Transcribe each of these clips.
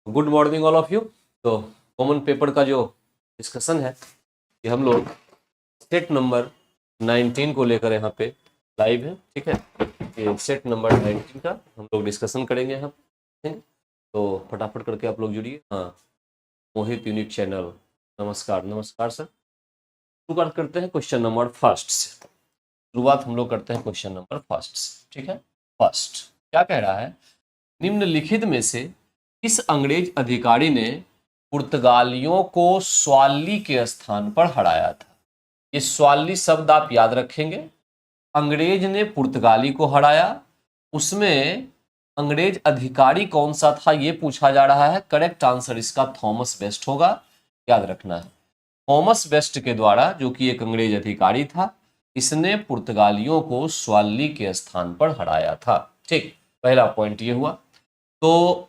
Good morning all of you. तो common paper का जो डिस्कशन है कि हम लोग सेट नंबर 19 को लेकर यहाँ पे लाइव है। ठीक है, ये सेट नंबर 19 का हम लोग डिस्कशन करेंगे यहाँ पे। तो फटाफट करके आप लोग जुड़िए। हाँ, मोहित यूनिक चैनल, नमस्कार। नमस्कार सर। शुरुआत करते हैं क्वेश्चन नंबर फर्स्ट से। शुरुआत हम लोग करते हैं क्वेश्चन नंबर फर्स्ट से। ठीक है, फर्स्ट क्या कह रहा है, निम्नलिखित में से किस अंग्रेज अधिकारी ने पुर्तगालियों को स्वाली के स्थान पर हराया था। ये स्वाली शब्द आप याद रखेंगे। अंग्रेज ने पुर्तगाली को हराया, उसमें अंग्रेज अधिकारी कौन सा था ये पूछा जा रहा है। करेक्ट आंसर इसका थॉमस वेस्ट होगा, याद रखना है। थॉमस वेस्ट के द्वारा, जो कि एक अंग्रेज अधिकारी था, इसने पुर्तगालियों को स्वाली के स्थान पर हराया था। ठीक, पहला पॉइंट ये हुआ। तो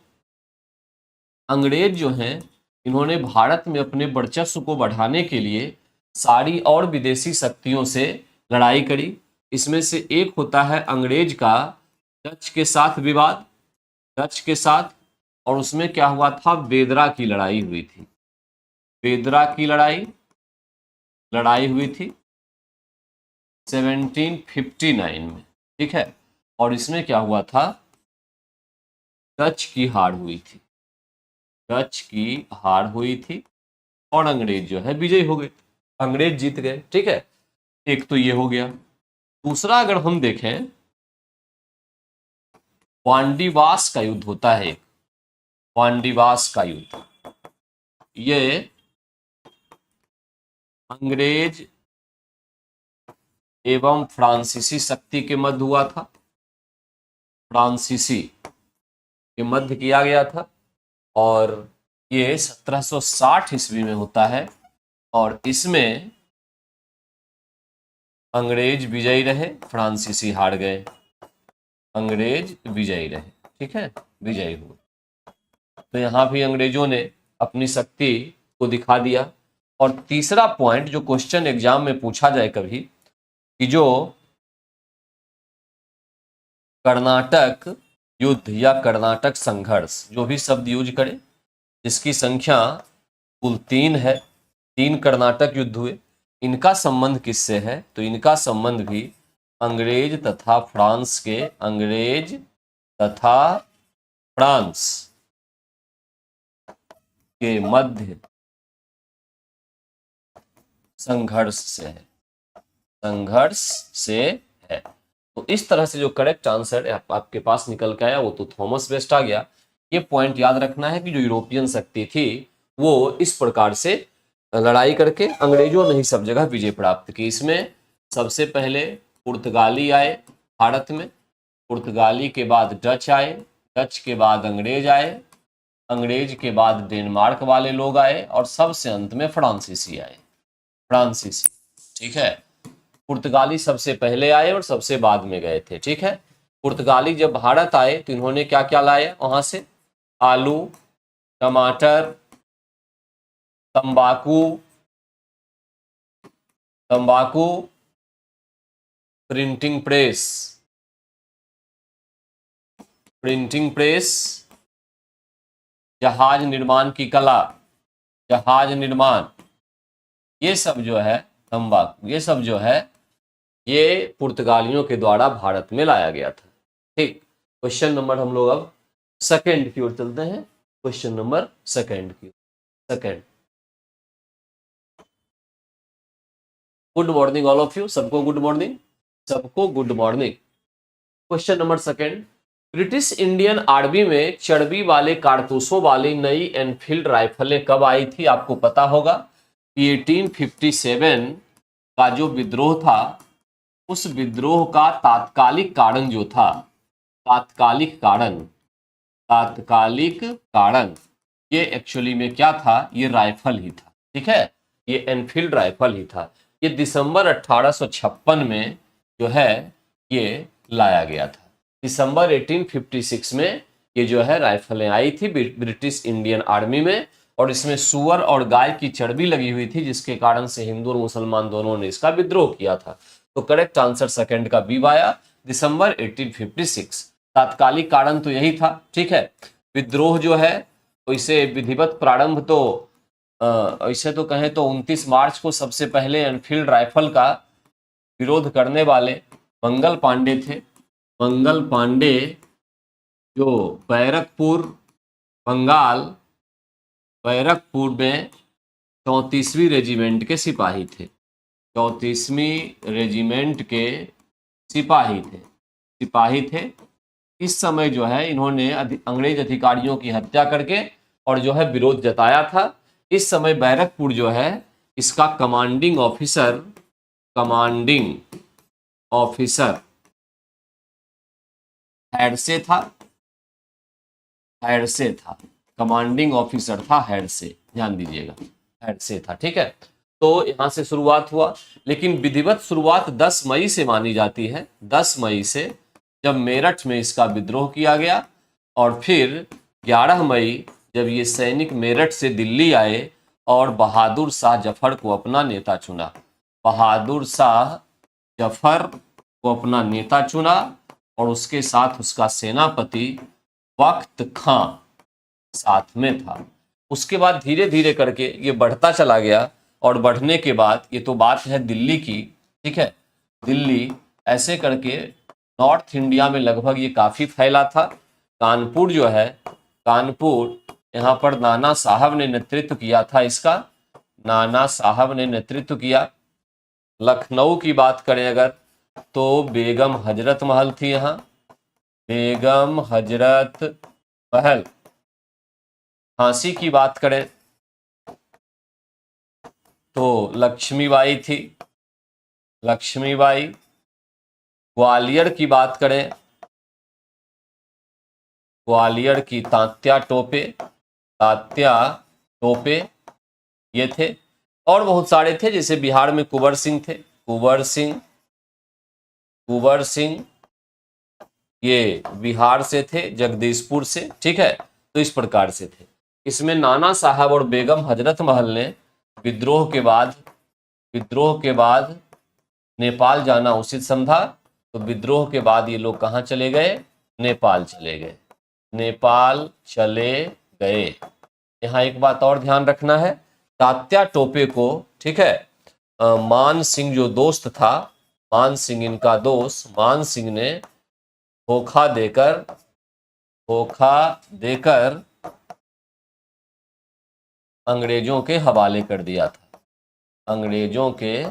अंग्रेज जो हैं, इन्होंने भारत में अपने वर्चस्व को बढ़ाने के लिए सारी और विदेशी शक्तियों से लड़ाई करी। इसमें से एक होता है अंग्रेज का डच के साथ विवाद, डच के साथ, और उसमें क्या हुआ था, बेदरा की लड़ाई हुई थी। बेदरा की लड़ाई हुई थी 1759 में। ठीक है, और इसमें क्या हुआ था, डच की हार हुई थी। डच की हार हुई थी और अंग्रेज जो है विजयी हो गए, अंग्रेज जीत गए। ठीक है, एक तो ये हो गया। दूसरा अगर हम देखें, वांडीवास का युद्ध होता है, एक वांडीवास का युद्ध, ये अंग्रेज एवं फ्रांसीसी शक्ति के मध्य हुआ था। फ्रांसीसी के मध्य किया गया था और ये 1760 ईस्वी में होता है और इसमें अंग्रेज विजयी रहे, फ्रांसीसी हार गए। अंग्रेज विजयी रहे, ठीक है, विजयी हुए। तो यहां भी अंग्रेजों ने अपनी शक्ति को दिखा दिया। और तीसरा पॉइंट जो क्वेश्चन एग्जाम में पूछा जाए कभी, कि जो कर्नाटक युद्ध या कर्नाटक संघर्ष, जो भी शब्द यूज करें, जिसकी संख्या कुल 3 है, 3 कर्नाटक युद्ध हुए, इनका संबंध किससे है, तो इनका संबंध भी अंग्रेज तथा फ्रांस के, अंग्रेज तथा फ्रांस के मध्य संघर्ष से है, संघर्ष से है। तो इस तरह से जो करेक्ट आंसर आपके पास निकल के आया वो तो थॉमस वेस्ट आ गया। ये पॉइंट याद रखना है कि जो यूरोपियन शक्ति थी वो इस प्रकार से लड़ाई करके अंग्रेजों ने ही सब जगह विजय प्राप्त की। इसमें सबसे पहले पुर्तगाली आए भारत में, पुर्तगाली के बाद डच आए, डच के बाद अंग्रेज आए, अंग्रेज के बाद डेनमार्क वाले लोग आए और सबसे अंत में फ्रांसीसी आए, फ्रांसीसी। ठीक है, पुर्तगाली सबसे पहले आए और सबसे बाद में गए थे। ठीक है, पुर्तगाली जब भारत आए तो इन्होंने क्या क्या लाया वहां से, आलू, टमाटर, तंबाकू, तंबाकू, प्रिंटिंग प्रेस, प्रिंटिंग प्रेस, जहाज निर्माण की कला, जहाज निर्माण, ये सब जो है, तंबाकू, ये सब जो है, ये पुर्तगालियों के द्वारा भारत में लाया गया था। ठीक, क्वेश्चन नंबर हम लोग अब सेकंड की ओर चलते हैं। क्वेश्चन नंबर सेकंड की, second. Good morning all of you, सबको गुड मॉर्निंग, सबको good morning. Question number second, British Indian army में चर्बी वाले कारतूसों वाली नई एनफील्ड राइफलें कब आई थी, आपको पता होगा। 1857 का जो विद्रोह था, उस विद्रोह का तात्कालिक कारण जो था, तात्कालिक कारण ये एक्चुअली में क्या था, ये राइफल ही था। ठीक है, ये एनफील्ड राइफल ही था। ये दिसंबर 1856 में जो है ये लाया गया था। दिसंबर 1856 में ये जो है राइफलें आई थी ब्रिटिश इंडियन आर्मी में, और इसमें सुअर और गाय की चर्बी लगी हुई थी, जिसके कारण से हिंदू और मुसलमान दोनों ने इसका विद्रोह किया था। तो करेक्ट आंसर सेकंड का बी आया, दिसंबर 1856। तात्कालिक कारण तो यही था। ठीक है, विद्रोह जो है तो इसे विधिवत प्रारंभ तो ऐसे तो कहें तो 29 मार्च को सबसे पहले एनफील्ड राइफल का विरोध करने वाले मंगल पांडे थे। मंगल पांडे जो बैरकपुर बंगाल, बैरकपुर में 34वीं रेजिमेंट के सिपाही थे। 34वीं रेजिमेंट के सिपाही थे। इस समय जो है इन्होंने अंग्रेज अधिकारियों की हत्या करके और जो है विरोध जताया था। इस समय बैरकपुर जो है इसका कमांडिंग ऑफिसर हेड से था, कमांडिंग ऑफिसर था हेड से, ध्यान दीजिएगा, हेड से था। ठीक है, तो यहां से शुरुआत हुआ, लेकिन विधिवत शुरुआत 10 मई से मानी जाती है। 10 मई से, जब मेरठ में इसका विद्रोह किया गया, और फिर 11 मई जब ये सैनिक मेरठ से दिल्ली आए और बहादुर शाह जफर को अपना नेता चुना। बहादुर शाह जफर को अपना नेता चुना और उसके साथ उसका सेनापति वक्त खां साथ में था। उसके बाद धीरे धीरे करके ये बढ़ता चला गया, और बढ़ने के बाद, ये तो बात है दिल्ली की, ठीक है, दिल्ली ऐसे करके नॉर्थ इंडिया में लगभग ये काफी फैला था। कानपुर जो है, कानपुर यहाँ पर नाना साहब ने नेतृत्व किया था इसका, नाना साहब ने नेतृत्व किया। लखनऊ की बात करें अगर, तो बेगम हजरत महल थी यहाँ, बेगम हजरत महल। झांसी की बात करें तो लक्ष्मीबाई थी, लक्ष्मीबाई। ग्वालियर की बात करें, ग्वालियर की तात्या टोपे ये थे, और बहुत सारे थे, जैसे बिहार में कुंवर सिंह थे, कुंवर सिंह ये बिहार से थे, जगदीशपुर से। ठीक है, तो इस प्रकार से थे। इसमें नाना साहब और बेगम हजरत महल ने विद्रोह के बाद नेपाल जाना उचित समझा, तो विद्रोह के बाद ये लोग कहाँ चले गए? नेपाल चले गए। यहाँ एक बात और ध्यान रखना है, तात्या टोपे को, ठीक है, मान सिंह जो दोस्त था, मान सिंह इनका दोस्त, मान सिंह ने धोखा देकर अंग्रेजों के हवाले कर दिया था, अंग्रेजों के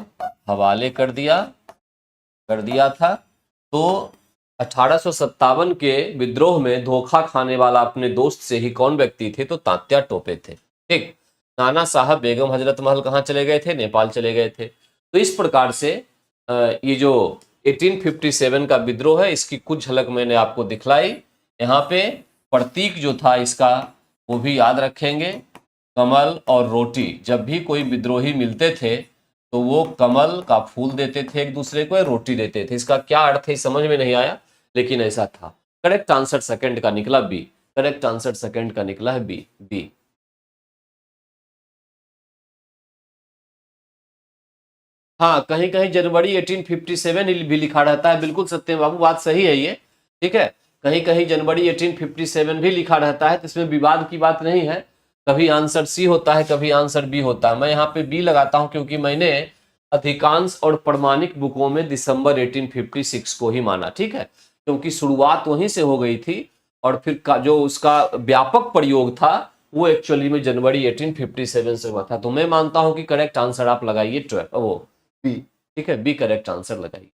हवाले कर दिया था। तो 1857 के विद्रोह में धोखा खाने वाला अपने दोस्त से ही कौन व्यक्ति थे? तो तात्या टोपे थे। ठीक, नाना साहब बेगम हजरत महल कहाँ चले गए थे? नेपाल चले गए थे। तो इस प्रकार से ये जो 1857 का विद्रोह है, इसकी कुछ झलक मैंने आपको दिखलाई। यहाँ पे प्रतीक जो था इसका वो भी याद रखेंगे, कमल और रोटी। जब भी कोई विद्रोही मिलते थे तो वो कमल का फूल देते थे एक दूसरे को, या रोटी देते थे। इसका क्या अर्थ है समझ में नहीं आया, लेकिन ऐसा था। करेक्ट आंसर सेकंड का निकला बी, करेक्ट आंसर सेकंड का निकला है बी। हाँ, कहीं कहीं जनवरी 1857 भी लिखा रहता है, बिल्कुल सत्य बाबू, बात सही है ये। ठीक है, कहीं कहीं जनवरी 1857 भी लिखा रहता है, तो इसमें विवाद की बात नहीं है। कभी आंसर सी होता है, कभी आंसर बी होता है। मैं यहाँ पे बी लगाता हूं क्योंकि मैंने अधिकांश और प्रमाणिक बुकों में दिसंबर 1856 को ही माना। ठीक है, क्योंकि शुरुआत वहीं से हो गई थी, और फिर का जो उसका व्यापक प्रयोग था वो एक्चुअली में जनवरी 1857 से हुआ था। तो मैं मानता हूं कि करेक्ट आंसर आप लगाइए वो बी। ठीक है, बी करेक्ट आंसर लगाइए।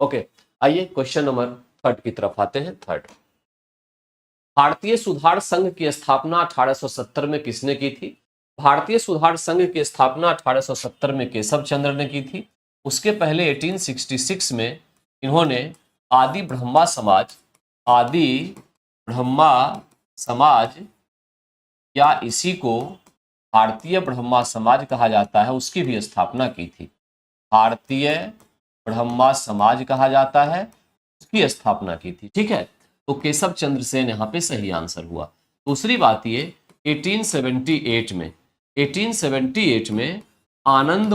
ओके, आइए क्वेश्चन नंबर 3 की तरफ आते हैं। 3, भारतीय सुधार संघ की स्थापना 1870 में किसने की थी? भारतीय सुधार संघ की स्थापना 1870 में केशव चंद्र ने की थी। उसके पहले 1866 में इन्होंने आदि ब्रह्मा समाज या इसी को भारतीय ब्रह्मा समाज कहा जाता है, उसकी भी स्थापना की थी। भारतीय ब्रह्मा समाज कहा जाता है, उसकी स्थापना की थी। ठीक है, तो केशव चंद्र सेन यहाँ पे सही आंसर हुआ। दूसरी बात ये, 1878 में आनंद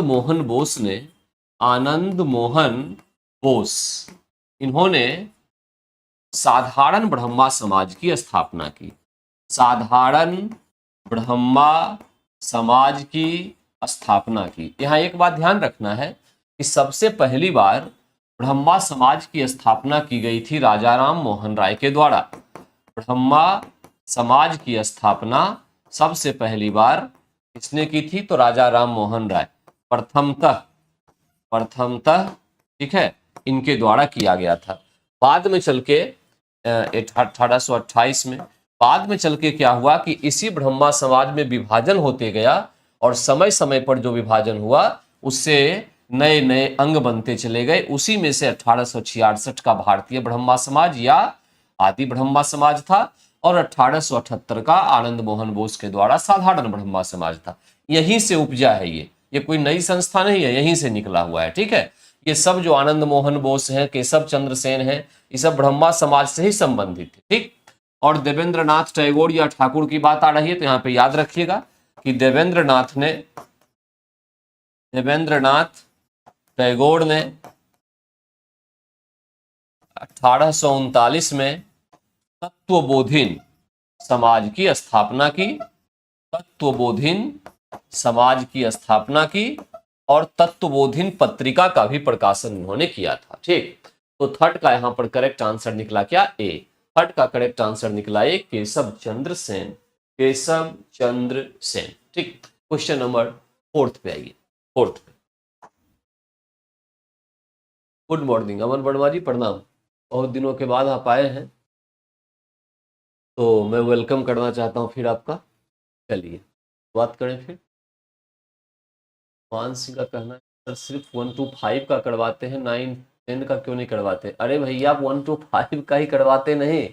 मोहन बोस इन्होंने साधारण ब्रह्मा समाज की स्थापना की। साधारण ब्रह्मा समाज की स्थापना की। यहाँ एक बात ध्यान रखना है कि सबसे पहली बार ब्रह्मा समाज की स्थापना की गई थी राजा राम मोहन राय के द्वारा। ब्रह्मा समाज की स्थापना सबसे पहली बार किसने की थी? तो राजा राम मोहन राय प्रथमतः, ठीक है, इनके द्वारा किया गया था। बाद में चल के 1828 में बाद में चल के क्या हुआ कि इसी ब्रह्मा समाज में विभाजन होते गया और समय समय पर जो विभाजन हुआ उससे नए नए अंग बनते चले गए। उसी में से 1866 का भारतीय ब्रह्मा समाज या आदि ब्रह्मा समाज था और 1878 का आनंद मोहन बोस के द्वारा साधारण ब्रह्मा समाज था। यहीं से उपजा है ये कोई नई संस्था नहीं है, यहीं से निकला हुआ है। ठीक है, ये सब जो आनंद मोहन बोस हैं, केशव चंद्र सेन हैं, ये सब ब्रह्मा समाज से ही संबंधित थे। ठीक, और देवेंद्रनाथ टैगोर या ठाकुर की बात आ रही है तो यहाँ पे याद रखिएगा कि देवेंद्रनाथ टैगोर ने 1839 में तत्वबोधिन समाज की स्थापना की। तत्वबोधिन समाज की स्थापना की और तत्वबोधिन पत्रिका का भी प्रकाशन उन्होंने किया था। ठीक, तो थर्ड का यहां पर करेक्ट आंसर निकला क्या? ए। थर्ड का करेक्ट आंसर निकला ए, केशव चंद्र सेन। केशव चंद्र सेन। ठीक, क्वेश्चन नंबर 4 पे आइए। 4 पे गुड मॉर्निंग अमन वर्मा जी, प्रणाम। बहुत दिनों के बाद आप आए हैं तो मैं वेलकम करना चाहता हूं फिर आपका। चलिए बात करें फिर। मानसी का कहना है सर सिर्फ 1 to 5 का करवाते हैं, 9 10 का क्यों नहीं करवाते? अरे भैया, आप 1 to 5 का ही करवाते नहीं,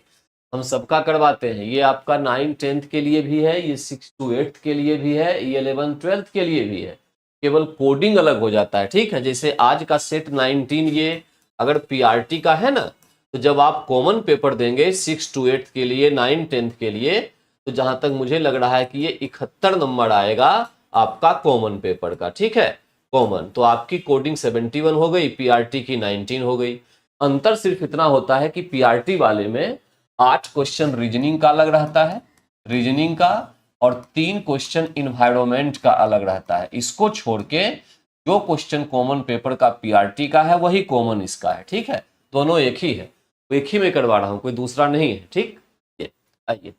हम सबका करवाते हैं। ये आपका 9 10th के लिए भी है, ये 6 to 8 के लिए भी है, ये 11 12th के लिए भी है। केवल कोडिंग अलग हो जाता है। ठीक है, जैसे आज का सेट 19 ये अगर पीआरटी का है ना, तो जब आप कॉमन पेपर देंगे 6 to 8 के लिए, 9 10th के लिए, तो जहां तक मुझे लग रहा है कि ये 71 नंबर आएगा आपका कॉमन पेपर का। ठीक है, कॉमन तो आपकी कोडिंग 71 हो गई, पीआरटी की 19 हो गई। अंतर सिर्फ इतना होता है कि पीआरटी वाले में 8 क्वेश्चन रीजनिंग का अलग रहता है, रीजनिंग का, और 3 क्वेश्चन इन्वायरमेंट का अलग रहता है। इसको छोड़ के जो क्वेश्चन कॉमन पेपर का पीआरटी का है वही कॉमन इसका है। ठीक है, दोनों एक ही है, एक ही में करवा रहा हूं, कोई दूसरा नहीं है। ठीक, आइए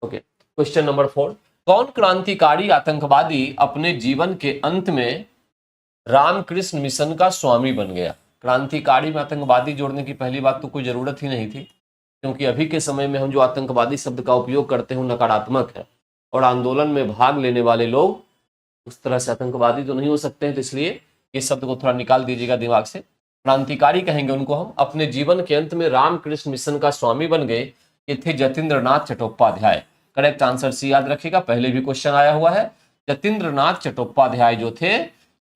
ओके, क्वेश्चन नंबर 4। कौन क्रांतिकारी आतंकवादी अपने जीवन के अंत में रामकृष्ण मिशन का स्वामी बन गया? क्रांतिकारी में आतंकवादी जोड़ने की पहली बात तो कोई जरूरत ही नहीं थी, क्योंकि अभी के समय में हम जो आतंकवादी शब्द का उपयोग करते हैं नकारात्मक है, और आंदोलन में भाग लेने वाले लोग उस तरह से आतंकवादी तो नहीं हो सकते हैं। तो इसलिए इस शब्द को थोड़ा निकाल दीजिएगा दिमाग से। क्रांतिकारी कहेंगे उनको हम अपने जीवन के अंत में रामकृष्ण मिशन का स्वामी बन गए। ये थे जतींद्रनाथ चट्टोपाध्याय। करेक्ट आंसर सी याद रखिएगा, पहले भी क्वेश्चन आया हुआ है। जतींद्रनाथ चट्टोपाध्याय जो थे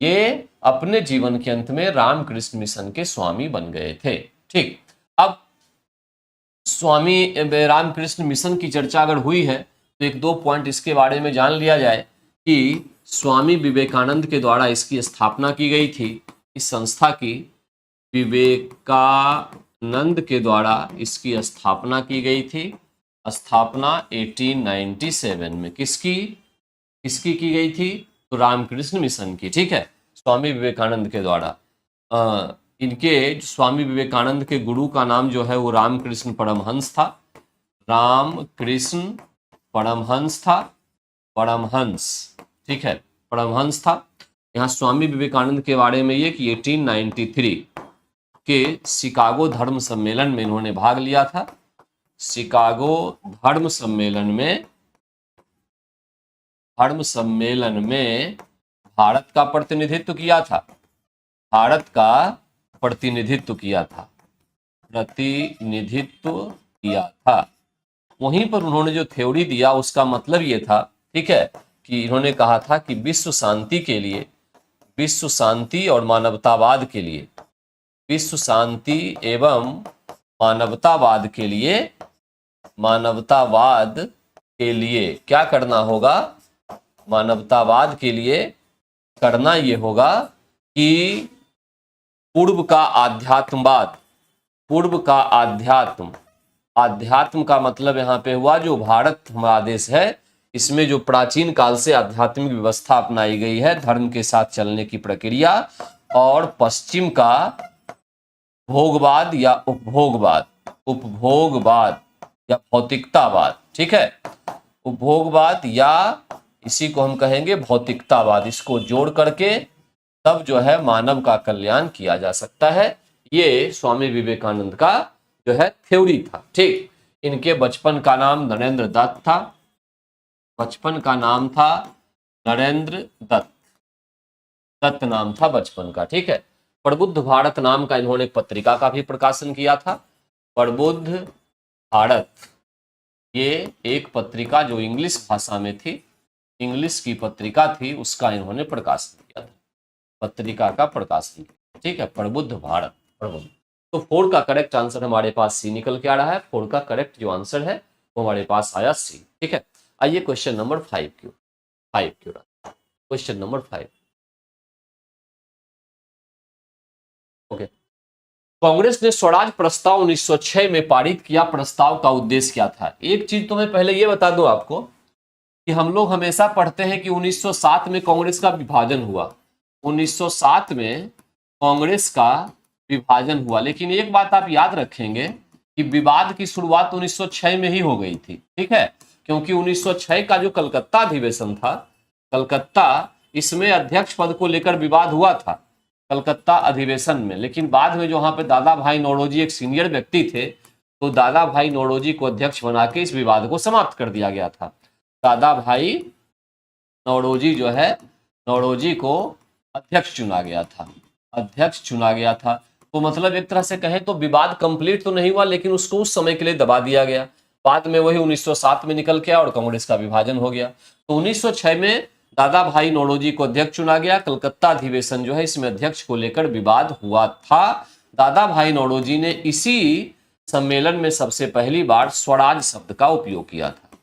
ये अपने जीवन के अंत में रामकृष्ण मिशन के स्वामी बन गए थे। ठीक, अब स्वामी रामकृष्ण मिशन की चर्चा अगर हुई है तो 1-2 पॉइंट इसके बारे में जान लिया जाए कि स्वामी विवेकानंद के द्वारा इसकी स्थापना की गई थी। इस संस्था की विवेकानंद के द्वारा इसकी स्थापना की गई थी। स्थापना 1897 में किसकी की गई थी? तो रामकृष्ण मिशन की। ठीक है, स्वामी विवेकानंद के द्वारा। इनके स्वामी विवेकानंद के गुरु का नाम जो है वो रामकृष्ण परमहंस था। रामकृष्ण परमहंस था, परमहंस। ठीक है, परमहंस था। यहाँ स्वामी विवेकानंद के बारे में ये कि 1893 के शिकागो धर्म सम्मेलन में इन्होंने भाग लिया था। शिकागो धर्म सम्मेलन में भारत का प्रतिनिधित्व किया था। भारत का प्रतिनिधित्व किया था। वहीं पर उन्होंने जो थ्योरी दिया उसका मतलब ये था, ठीक है, कि इन्होंने कहा था कि विश्व शांति के लिए, विश्व शांति और मानवतावाद के लिए, विश्व शांति एवं मानवतावाद के लिए क्या करना होगा? मानवतावाद के लिए करना ये होगा कि पूर्व का आध्यात्म आध्यात्म का मतलब यहाँ पे हुआ जो भारत हमारा देश है, इसमें जो प्राचीन काल से आध्यात्मिक व्यवस्था अपनाई गई है, धर्म के साथ चलने की प्रक्रिया, और पश्चिम का भोगवाद या उपभोगवाद, उपभोगवाद या भौतिकतावाद, ठीक है, उपभोगवाद या इसी को हम कहेंगे भौतिकतावाद, इसको जोड़ करके तब जो है मानव का कल्याण किया जा सकता है। ये स्वामी विवेकानंद का जो है थ्योरी था। ठीक, इनके बचपन का नाम नरेंद्र दत्त था, बचपन का नाम था नरेंद्र दत्त, दत्त नाम था बचपन का। ठीक है, प्रबुद्ध भारत नाम का इन्होंने पत्रिका का भी प्रकाशन किया था, प्रबुद्ध भारत, ये एक पत्रिका जो इंग्लिश भाषा में थी, इंग्लिश की पत्रिका थी, उसका इन्होंने प्रकाशन किया था, पत्रिका का प्रकाशन किया। ठीक है, प्रबुद्ध भारत, प्रबुद्ध। तो 4 का करेक्ट आंसर हमारे पास सी निकल के आ रहा है। 4 का करेक्ट जो आंसर है वो हमारे पास आया सी। ठीक है, आइए क्वेश्चन नंबर 5 क्यों क्वेश्चन नंबर 5। ओके, कांग्रेस ने स्वराज प्रस्ताव 1906 में पारित किया, प्रस्ताव का उद्देश्य क्या था? एक चीज तो मैं पहले ये बता दूं आपको कि हम लोग हमेशा पढ़ते हैं कि 1907 में कांग्रेस का विभाजन हुआ, 1907 में कांग्रेस का विभाजन हुआ, लेकिन एक बात आप याद रखेंगे कि विवाद की शुरुआत 1906 में ही हो गई थी। ठीक है, क्योंकि 1906 का जो कलकत्ता अधिवेशन था, कलकत्ता, इसमें अध्यक्ष पद को लेकर विवाद हुआ था कलकत्ता अधिवेशन में, लेकिन बाद में जो वहां पे दादा भाई नौरोजी एक सीनियर व्यक्ति थे, तो दादा भाई नौरोजी को अध्यक्ष बना के इस विवाद को समाप्त कर दिया गया था। दादा भाई नौरोजी जो है, नौरोजी को अध्यक्ष चुना गया था, अध्यक्ष चुना गया था। तो मतलब एक तरह से कहें तो विवाद कंप्लीट तो नहीं हुआ, लेकिन उसको उस समय के लिए दबा दिया गया। बाद में वही 1907 में निकल के आया और कांग्रेस का विभाजन हो गया। तो 1906 में दादा भाई नौरोजी को अध्यक्ष चुना गया। कलकत्ता अधिवेशन जो है, इसमें अध्यक्ष को लेकर विवाद हुआ था। दादा भाई नौरोजी ने इसी सम्मेलन में सबसे पहली बार स्वराज शब्द का उपयोग किया था,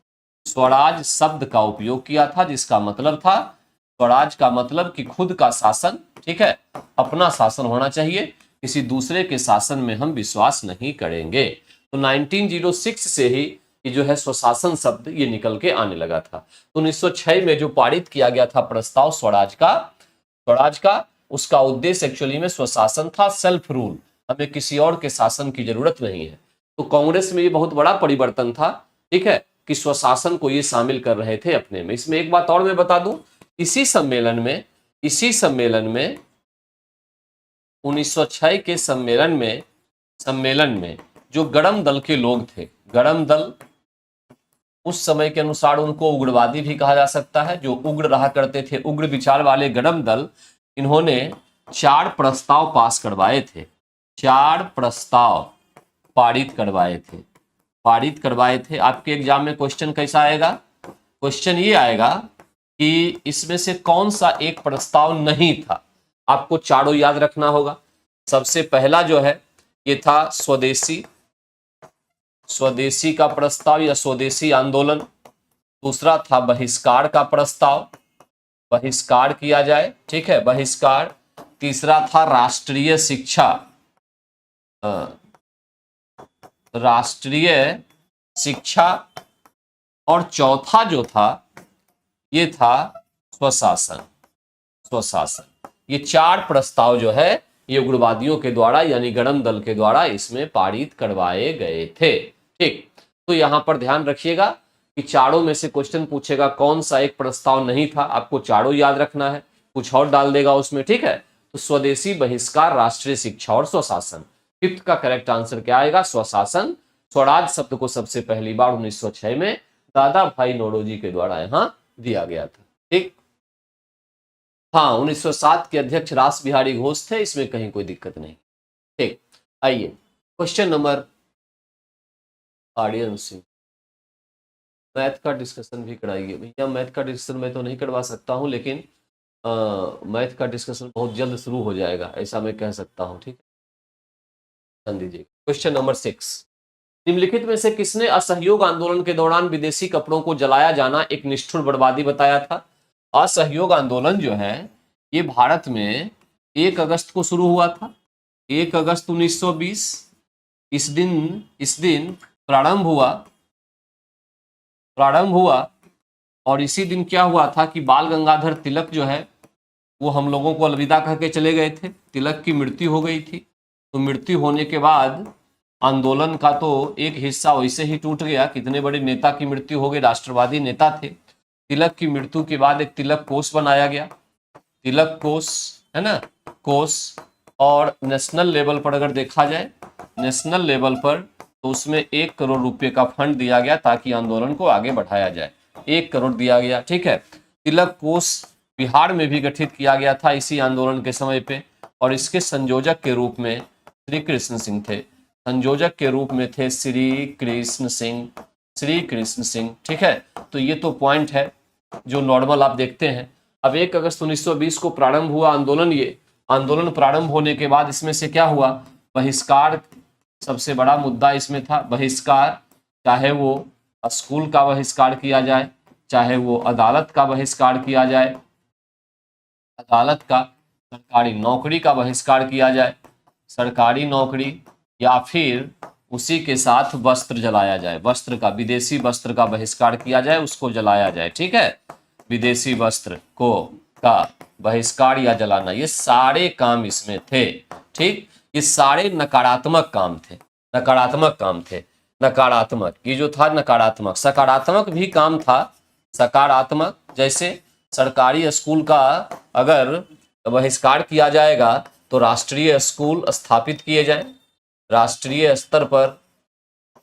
स्वराज शब्द का उपयोग किया था, जिसका मतलब था, स्वराज का मतलब कि खुद का शासन, ठीक है, अपना शासन होना चाहिए, किसी दूसरे के शासन में हम विश्वास नहीं करेंगे। तो 1906 से ही ये जो है स्वशासन शब्द ये निकल के आने लगा था। तो 1906 में जो पारित किया गया था प्रस्ताव स्वराज का, उसका उद्देश्य एक्चुअली में स्वशासन था, सेल्फ रूल, हमें किसी और के शासन की जरूरत नहीं है। तो कांग्रेस में ये बहुत बड़ा परिवर्तन था, ठीक है, कि स्वशासन को ये शामिल कर रहे थे अपने में। इसमें एक बात और मैं बता दूं, इसी सम्मेलन में 1906 के सम्मेलन में जो गरम दल के लोग थे, गरम दल, उस समय के अनुसार उनको उग्रवादी भी कहा जा सकता है, जो उग्र रहा करते थे, उग्र विचार वाले गरम दल, इन्होंने 4 प्रस्ताव पास करवाए थे, 4 प्रस्ताव पारित करवाए थे। आपके एग्जाम में क्वेश्चन कैसा आएगा? क्वेश्चन ये आएगा कि इसमें से कौन सा एक प्रस्ताव नहीं था, आपको चारों याद रखना होगा। सबसे पहला जो है ये था स्वदेशी का प्रस्ताव या स्वदेशी आंदोलन। दूसरा था बहिष्कार का प्रस्ताव, बहिष्कार किया जाए, ठीक है, बहिष्कार। तीसरा था राष्ट्रीय शिक्षा, और चौथा जो था ये था स्वशासन। ये 4 प्रस्ताव जो है ये उग्रवादियों के द्वारा यानी गरम दल के द्वारा इसमें पारित करवाए गए थे। ठीक, तो यहां पर ध्यान रखिएगा कि चारों में से क्वेश्चन पूछेगा कौन सा एक प्रस्ताव नहीं था, आपको चारों याद रखना है, कुछ और डाल देगा उसमें, ठीक है। तो स्वदेशी, बहिष्कार, राष्ट्रीय शिक्षा और स्वशासन। 5th का करेक्ट आंसर क्या आएगा? स्वशासन। स्वराज शब्द को सबसे पहली बार 1906 में दादा भाई नौरोजी के द्वारा यहां दिया गया था। ठीक, हाँ, 1907 के अध्यक्ष रास बिहारी घोष थे, इसमें कहीं कोई दिक्कत नहीं। ठीक, आइए क्वेश्चन नंबर, ऑडियंस मैथ का डिस्कशन भी कराइए भैया। मैथ का डिस्कशन मैं तो नहीं करवा सकता हूं, लेकिन मैथ का डिस्कशन बहुत जल्द शुरू हो जाएगा, ऐसा मैं कह सकता हूं। ठीक है, ध्यान दीजिए। क्वेश्चन नंबर 6, निम्नलिखित में से किसने असहयोग आंदोलन के दौरान विदेशी कपड़ों को जलाया जाना एक निष्ठुर बर्बादी बताया था? असहयोग आंदोलन जो है ये भारत में 1 अगस्त को शुरू हुआ था, 1 अगस्त 1920। इस दिन प्रारंभ हुआ और इसी दिन क्या हुआ था कि बाल गंगाधर तिलक जो है वो हम लोगों को अलविदा कह के चले गए थे। तिलक की मृत्यु हो गई थी, तो मृत्यु होने के बाद आंदोलन का तो एक हिस्सा वैसे ही टूट गया। कितने बड़े नेता की मृत्यु हो गई, राष्ट्रवादी नेता थे। तिलक की मृत्यु के बाद एक तिलक कोष बनाया गया, तिलक कोष है ना, कोष। और नेशनल लेवल पर अगर देखा जाए, नेशनल लेवल पर तो उसमें 1 करोड़ रुपए का फंड दिया गया ताकि आंदोलन को आगे बढ़ाया जाए। 1 करोड़ दिया गया, ठीक है। तिलक कोष बिहार में भी गठित किया गया था इसी आंदोलन के समय पे, और इसके संयोजक के रूप में श्री कृष्ण सिंह थे। संयोजक के रूप में थे श्री कृष्ण सिंह, ठीक है। तो ये तो पॉइंट है जो नॉर्मल आप देखते हैं। अब 1 अगस्त 1920 को प्रारंभ हुआ आंदोलन। ये आंदोलन प्रारंभ होने के बाद इसमें से क्या हुआ, बहिष्कार सबसे बड़ा मुद्दा इसमें था। बहिष्कार, चाहे वो स्कूल का बहिष्कार किया जाए, चाहे वो अदालत का बहिष्कार किया जाए, अदालत का, सरकारी नौकरी का बहिष्कार किया जाए, सरकारी नौकरी, या फिर उसी के साथ वस्त्र जलाया जाए, वस्त्र का, विदेशी वस्त्र का बहिष्कार किया जाए, उसको जलाया जाए, ठीक है। विदेशी वस्त्र को का बहिष्कार या जलाना, ये सारे काम इसमें थे, ठीक। ये सारे नकारात्मक काम थे, नकारात्मक काम थे। नकारात्मक, ये जो था नकारात्मक। सकारात्मक भी काम था, सकारात्मक जैसे सरकारी स्कूल का अगर बहिष्कार किया जाएगा तो राष्ट्रीय स्कूल स्थापित किए जाए, राष्ट्रीय स्तर पर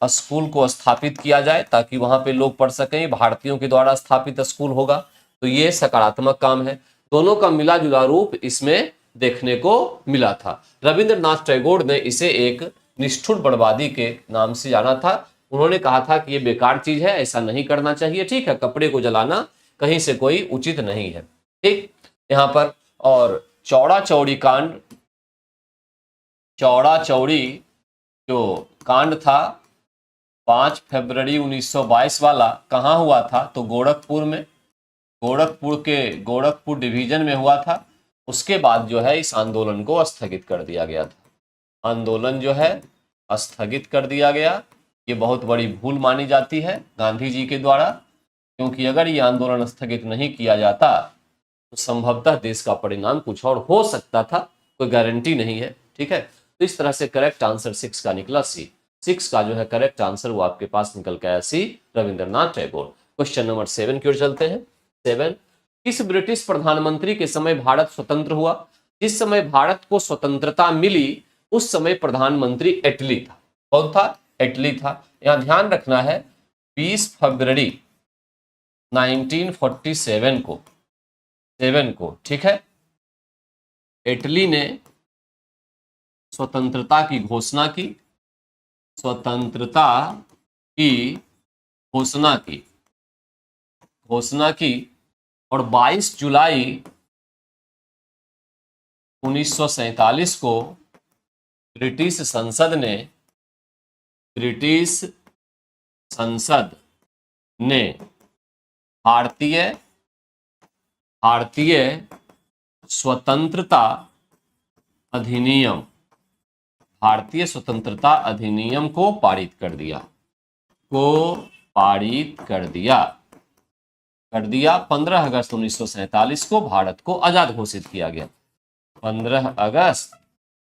स्कूल को स्थापित किया जाए ताकि वहां पे लोग पढ़ सकें, भारतीयों के द्वारा स्थापित स्कूल होगा, तो ये सकारात्मक काम है। दोनों का मिला जुला रूप इसमें देखने को मिला था। रविंद्रनाथ टैगोर ने इसे एक निष्ठुर बर्बादी के नाम से जाना था। उन्होंने कहा था कि ये बेकार चीज है, ऐसा नहीं करना चाहिए, ठीक है। कपड़े को जलाना कहीं से कोई उचित नहीं है, ठीक। यहाँ पर और चौड़ा चौड़ी कांड, चौड़ा चौड़ी जो कांड था 5 फरवरी 1922 वाला, कहाँ हुआ था, तो गोरखपुर में, गोरखपुर डिवीजन में हुआ था। उसके बाद जो है इस आंदोलन को स्थगित कर दिया गया था। आंदोलन जो है स्थगित कर दिया गया। ये बहुत बड़ी भूल मानी जाती है गांधी जी के द्वारा, क्योंकि अगर ये आंदोलन स्थगित नहीं किया जाता तो संभवतः देश का परिणाम कुछ और हो सकता था, कोई गारंटी नहीं है, ठीक है। तो इस तरह से करेक्ट आंसर 6 का निकला सी। 6 का जो है करेक्ट आंसर वो आपके पास निकल के आया सी, रविंद्रनाथ टैगोर। क्वेश्चन नंबर 7 की ओर चलते हैं। 7, किस ब्रिटिश प्रधानमंत्री के समय भारत स्वतंत्र हुआ? जिस समय भारत को स्वतंत्रता मिली उस समय प्रधानमंत्री एटली था। कौन था? एटली था। यहां ध्यान रखना है 20 फरवरी 1947 को, ठीक है, इटली ने स्वतंत्रता की घोषणा की, स्वतंत्रता की घोषणा की और 22 जुलाई 1947 को ब्रिटिश संसद ने भारतीय स्वतंत्रता अधिनियम को पारित कर दिया। 15 अगस्त 1947 को भारत को आजाद घोषित किया गया। 15 अगस्त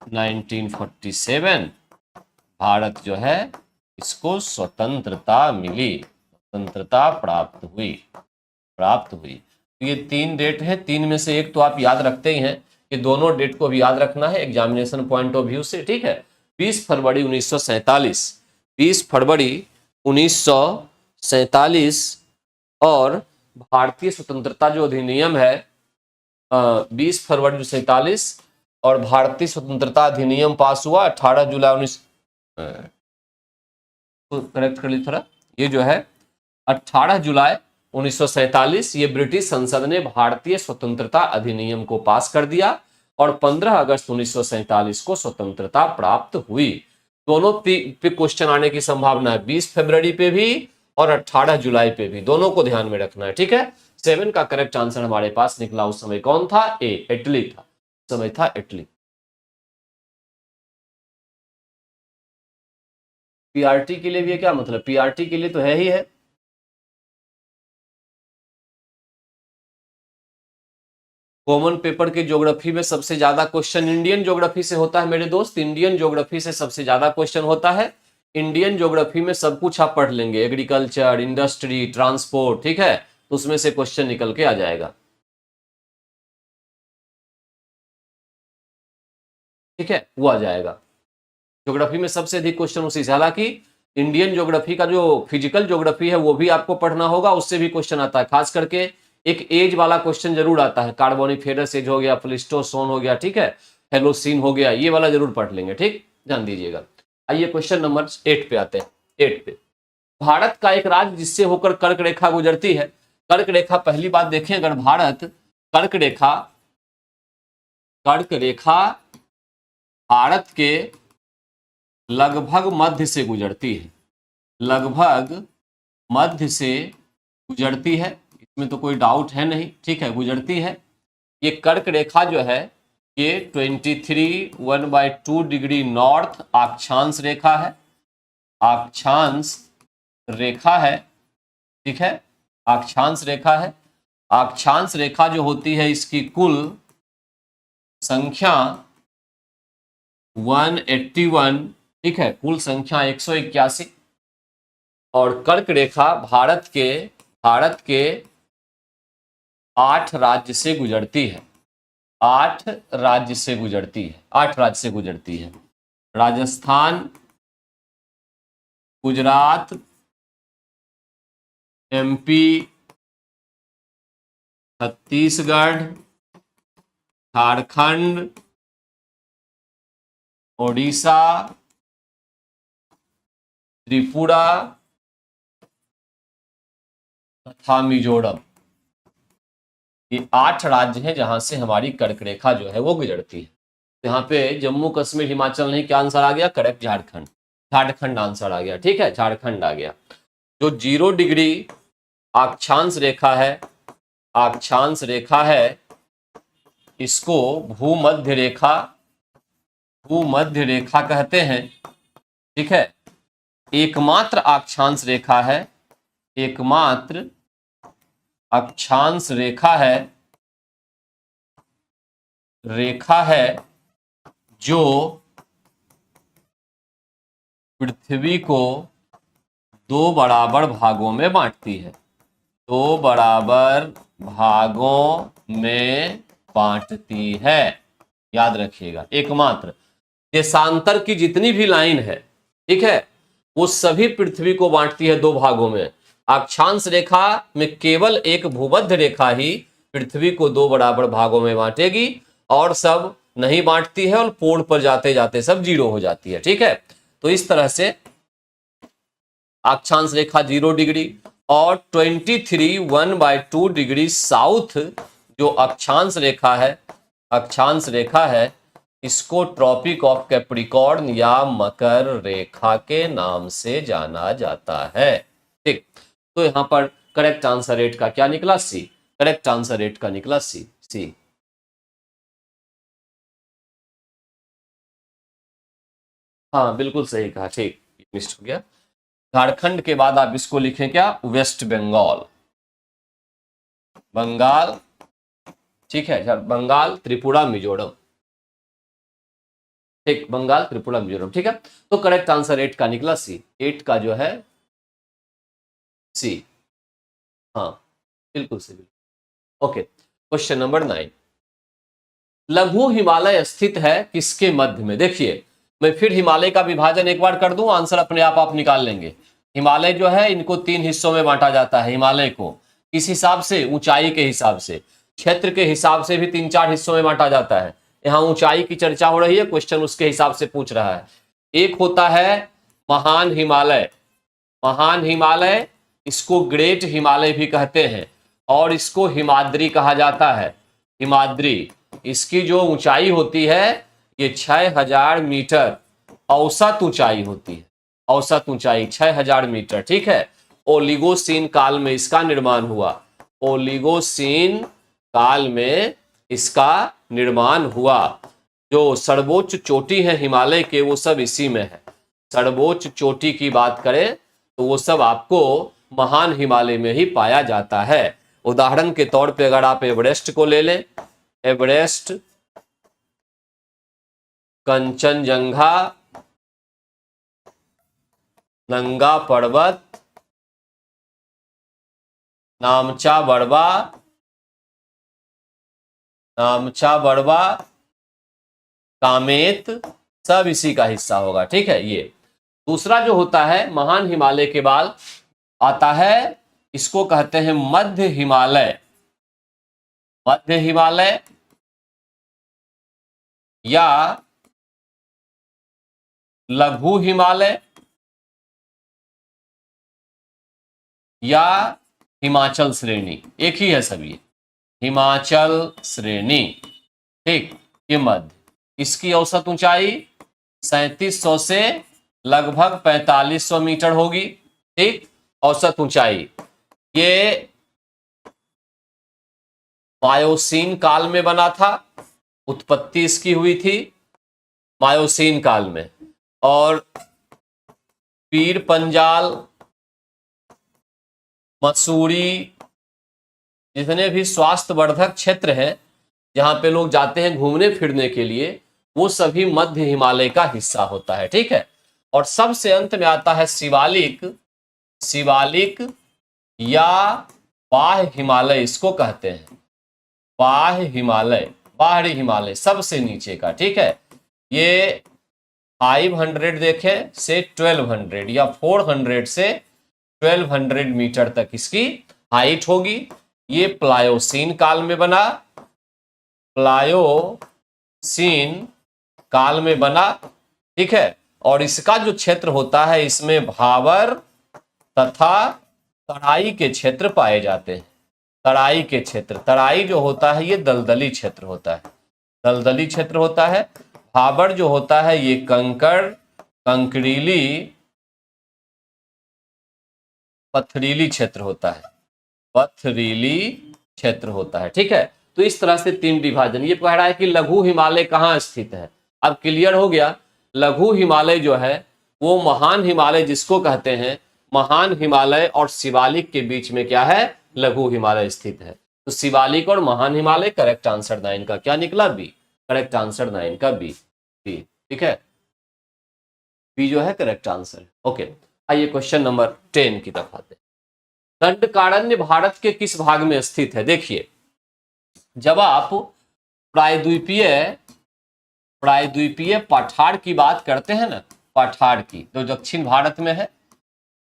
1947 भारत जो है इसको स्वतंत्रता मिली, स्वतंत्रता प्राप्त हुई। तो ये 3 डेट है, 3 में से एक तो आप याद रखते ही हैं, कि दोनों डेट को भी याद रखना है एग्जामिनेशन पॉइंट ऑफ व्यू से, ठीक है। 20 फरवरी 1947 और भारतीय स्वतंत्रता जो अधिनियम है 20 फरवरी 1947 और भारतीय स्वतंत्रता अधिनियम पास हुआ 18 जुलाई 19 करेक्ट कर ली थोड़ा, ये जो है 18 जुलाई 1947 ये ब्रिटिश संसद ने भारतीय स्वतंत्रता अधिनियम को पास कर दिया और 15 अगस्त 1947 को स्वतंत्रता प्राप्त हुई। दोनों पे क्वेश्चन आने की संभावना है, 20 फरवरी पे भी और 18 जुलाई पे भी, दोनों को ध्यान में रखना है, ठीक है। 7 का करेक्ट आंसर हमारे पास निकला। उस समय कौन था? इटली था, समय था इटली। पीआरटी के लिए भी है, क्या मतलब? पीआरटी के लिए तो है ही है। कॉमन पेपर के ज्योग्राफी में सबसे ज्यादा क्वेश्चन इंडियन ज्योग्राफी से होता है मेरे दोस्त, इंडियन ज्योग्राफी से सबसे ज्यादा क्वेश्चन होता है। इंडियन ज्योग्राफी में सब कुछ आप पढ़ लेंगे, एग्रीकल्चर, इंडस्ट्री, ट्रांसपोर्ट, ठीक है, तो उसमें से क्वेश्चन निकल के आ जाएगा। ठीक है, वो आ जाएगा। ज्योग्राफी में सबसे अधिक क्वेश्चन उसी से, हालांकि इंडियन ज्योग्राफी का जो फिजिकल ज्योग्राफी है वो भी आपको पढ़ना होगा, उससे भी क्वेश्चन आता है। खास करके एक एज वाला क्वेश्चन जरूर आता है, कार्बोनिफेरस एज हो गया, प्लीस्टोसोन हो गया, ठीक है, हेलोसीन हो गया, ये वाला जरूर पढ़ लेंगे, ठीक, ध्यान दीजिएगा। आइए क्वेश्चन नंबर 8 पे आते हैं। 8 पे, भारत का एक राज्य जिससे होकर कर्क रेखा गुजरती है। कर्क रेखा, पहली बात देखें, अगर भारत कर्क रेखा, कर्क रेखा भारत के लगभग मध्य से गुजरती है, लगभग मध्य से गुजरती है, इसमें तो कोई डाउट है नहीं, ठीक है, गुजरती है। ये कर्क रेखा जो है ये 23 डिग्री नॉर्थ अक्षांश रेखा है, अक्षांश रेखा है, ठीक है, अक्षांश रेखा है। अक्षांश रेखा जो होती है इसकी कुल संख्या 181, ठीक है, कुल संख्या 181। और कर्क रेखा भारत के 8 राज्य से गुजरती है, 8 राज्य से गुजरती है, 8 राज्य से गुजरती है। राजस्थान, गुजरात, एमपी, छत्तीसगढ़, झारखंड, ओडिशा, त्रिपुरा तथा मिजोरम, ये 8 राज्य हैं जहां से हमारी कर्क रेखा जो है वो गुजरती है। तो यहाँ पे जम्मू कश्मीर, हिमाचल नहीं, क्या आंसर आ गया? करेक्ट, झारखंड, झारखंड आंसर आ गया, ठीक है, झारखंड आ गया। जो 0 डिग्री अक्षांश रेखा है, अक्षांश रेखा है, इसको भूमध्य रेखा, भूमध्य रेखा कहते हैं, ठीक है। एकमात्र अक्षांश रेखा है, एकमात्र अक्षांश रेखा है, रेखा है जो पृथ्वी को 2 बराबर भागों में बांटती है, 2 बराबर भागों में बांटती है, याद रखिएगा, एकमात्र। देशांतर की जितनी भी लाइन है, ठीक है, वो सभी पृथ्वी को बांटती है 2 भागों में। अक्षांश रेखा में केवल एक भूमध्य रेखा ही पृथ्वी को 2 बराबर भागों में बांटेगी, और सब नहीं बांटती है, और पोल पर जाते जाते सब 0 हो जाती है, ठीक है। तो इस तरह से अक्षांश रेखा 0 डिग्री और 23 डिग्री साउथ जो अक्षांश रेखा है, अक्षांश रेखा है, इसको ट्रॉपिक ऑफ कैप्रिकॉर्न या मकर रेखा के नाम से जाना जाता है, ठीक। तो यहां पर करेक्ट आंसर 8 का क्या निकला? सी। करेक्ट आंसर 8 का निकला सी, सी। हाँ बिल्कुल सही कहा, ठीक, मिस हो गया। झारखंड के बाद आप इसको लिखें क्या? वेस्ट बंगाल, बंगाल, ठीक है, बंगाल, त्रिपुरा, मिजोरम, ठीक, बंगाल, त्रिपुरा, मिजोरम, ठीक है। तो करेक्ट आंसर 8 का निकला सी, 8 का जो है सी, हाँ बिल्कुल सही। ओके, क्वेश्चन नंबर 9, लघु हिमालय स्थित है किसके मध्य में? देखिए, मैं फिर हिमालय का विभाजन एक बार कर दूं, आंसर अपने आप निकाल लेंगे। हिमालय जो है इनको 3 हिस्सों में बांटा जाता है। हिमालय को किस हिसाब से? ऊंचाई के हिसाब से, क्षेत्र के हिसाब से भी 3-4 हिस्सों में बांटा जाता है। यहाँ ऊंचाई की चर्चा हो रही है, क्वेश्चन उसके हिसाब से पूछ रहा है। एक होता है महान हिमालय, महान हिमालय, इसको ग्रेट हिमालय भी कहते हैं, और इसको हिमाद्री कहा जाता है, हिमाद्री। इसकी जो ऊंचाई होती है ये 6000 मीटर औसत ऊंचाई होती है, औसत ऊंचाई 6000 मीटर, ठीक है। ओलिगोसीन काल में इसका निर्माण हुआ, ओलिगोसीन काल में इसका निर्माण हुआ। जो सर्वोच्च चोटी है हिमालय के वो सब इसी में है, सर्वोच्च चोटी की बात करें तो वो सब आपको महान हिमालय में ही पाया जाता है। उदाहरण के तौर पे अगर आप एवरेस्ट को ले लें, एवरेस्ट, कंचनजंगा, नंगा पर्वत, नामचा बड़वा, कामेत, सब इसी का हिस्सा होगा। ठीक है। ये दूसरा जो होता है महान हिमालय के बाद आता है, इसको कहते हैं मध्य हिमालय। मध्य हिमालय या लघु हिमालय या हिमाचल श्रेणी, एक ही है सभी, हिमाचल श्रेणी। ठीक, ये मध्य, इसकी औसत ऊंचाई 3700 से लगभग 4500 मीटर होगी। ठीक, औसत ऊंचाई। ये मायोसीन काल में बना था, उत्पत्ति इसकी हुई थी मायोसीन काल में। और पीर पंजाल, मसूरी, जितने भी स्वास्थ्य वर्धक क्षेत्र हैं जहां पे लोग जाते हैं घूमने फिरने के लिए, वो सभी मध्य हिमालय का हिस्सा होता है। ठीक है। और सबसे अंत में आता है शिवालिक। शिवालिक या बाह्य हिमालय इसको कहते हैं, बाह्य हिमालय, बाहरी हिमालय, सबसे नीचे का। ठीक है। ये 500 देखें से 1200 या 400 से 1200 मीटर तक इसकी हाइट होगी। ये प्लायोसीन काल में बना, प्लायोसीन काल में बना। ठीक है। और इसका जो क्षेत्र होता है, इसमें भावर तथा तराई के क्षेत्र पाए जाते हैं। तराई के क्षेत्र, तराई जो होता है ये दलदली क्षेत्र होता है, दलदली क्षेत्र होता है। भावर जो होता है ये कंकड़, कंकरीली, पथरीली क्षेत्र होता है, पथरीली क्षेत्र होता है। ठीक है। तो इस तरह से 3 विभाजन। ये कह रहा है कि लघु हिमालय कहाँ स्थित है। अब क्लियर हो गया। लघु हिमालय जो है वो महान हिमालय जिसको कहते हैं, महान हिमालय और शिवालिक के बीच में क्या है, लघु हिमालय स्थित है। तो शिवालिक और महान हिमालय, करेक्ट आंसर 9 का क्या निकला, बी। करेक्ट आंसर 9 का बी। ठीक है, बी जो है करेक्ट आंसर। ओके, आइए क्वेश्चन नंबर 10 की तरफ आते हैं। दंडकारण्य भारत के किस भाग में स्थित है। देखिए, जब आप प्रायद्वीपीय पठार की बात करते हैं ना, पठार की, तो दक्षिण भारत में है।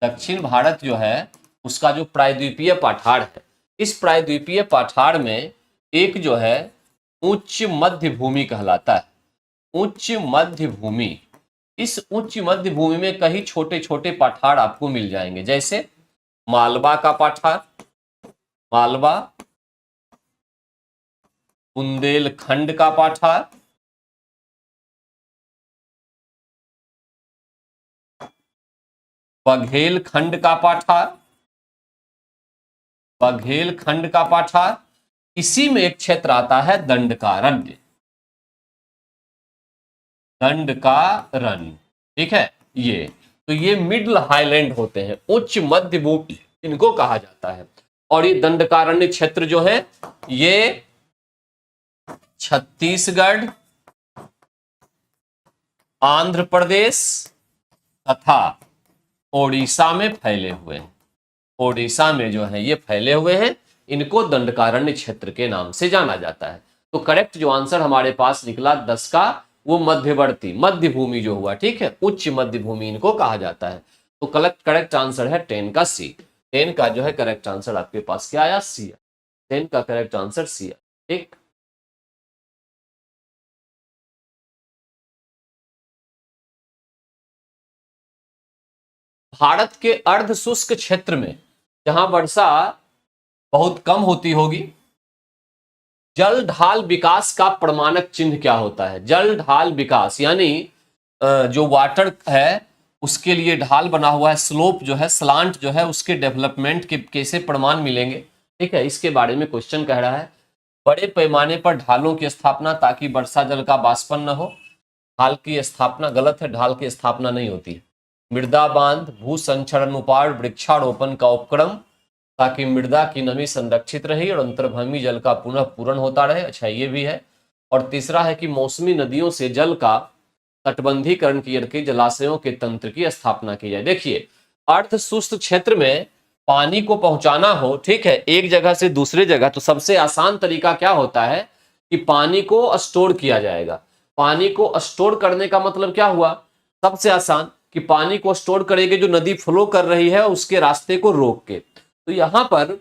दक्षिण भारत जो है उसका जो प्रायद्वीपीय पठार है, इस प्रायद्वीपीय पठार में एक जो है उच्च मध्य भूमि कहलाता है। उच्च मध्य भूमि, इस उच्च मध्य भूमि में कई छोटे छोटे पठार आपको मिल जाएंगे, जैसे मालवा का पठार, मालवा, बुंदेलखंड का पठार, बघेलखंड का पठार, बघेलखंड का पठार। इसी में एक क्षेत्र आता है दंडकारण्य, दंडकारण्य। ठीक है, ये तो ये मिडल हाईलैंड होते हैं, उच्च मध्य भूमि इनको कहा जाता है। और ये दंडकारण्य क्षेत्र जो है ये छत्तीसगढ़, आंध्र प्रदेश तथा ओडिशा में फैले हुए हैं। ओडिशा में जो है ये फैले हुए हैं, इनको दंडकारण्य क्षेत्र के नाम से जाना जाता है। तो करेक्ट जो आंसर हमारे पास निकला 10 का, वो मध्यवर्ती मध्य भूमि जो हुआ, ठीक है, उच्च मध्य भूमि इनको कहा जाता है। तो करेक्ट आंसर है 10 का सी। 10 का जो है करेक्ट आंसर आपके पास क्या आया, सी। 10 का करेक्ट आंसर सी। ठीक, भारत के अर्ध शुष्क क्षेत्र में जहां वर्षा बहुत कम होती होगी, जल ढाल विकास का प्रमाणक चिन्ह क्या होता है। जल ढाल विकास यानी जो वाटर है उसके लिए ढाल बना हुआ है, स्लोप जो है, स्लांट जो है, उसके डेवलपमेंट के कैसे प्रमाण मिलेंगे। ठीक है, इसके बारे में क्वेश्चन कह रहा है। बड़े पैमाने पर ढालों की स्थापना ताकि वर्षा जल का वाष्पन न हो। ढाल की स्थापना गलत है, ढाल की स्थापना नहीं होती है। मृदा बांध, भू संचरण उपाय, वृक्षारोपण का उपक्रम, ताकि मृदा की नमी संरक्षित रहे और अंतर्भूमि जल का पुनः पूरण होता रहे। अच्छा, ये भी है। और तीसरा है कि मौसमी नदियों से जल का तटबंधीकरण करके जलाशयों के तंत्र की स्थापना की जाए। देखिए, अर्ध शुष्क क्षेत्र में पानी को पहुंचाना हो, ठीक है, एक जगह से दूसरे जगह, तो सबसे आसान तरीका क्या होता है कि पानी को स्टोर किया जाएगा। पानी को स्टोर करने का मतलब क्या हुआ? सबसे आसान कि पानी को स्टोर करेंगे जो नदी फ्लो कर रही है उसके रास्ते को रोक के। तो यहां पर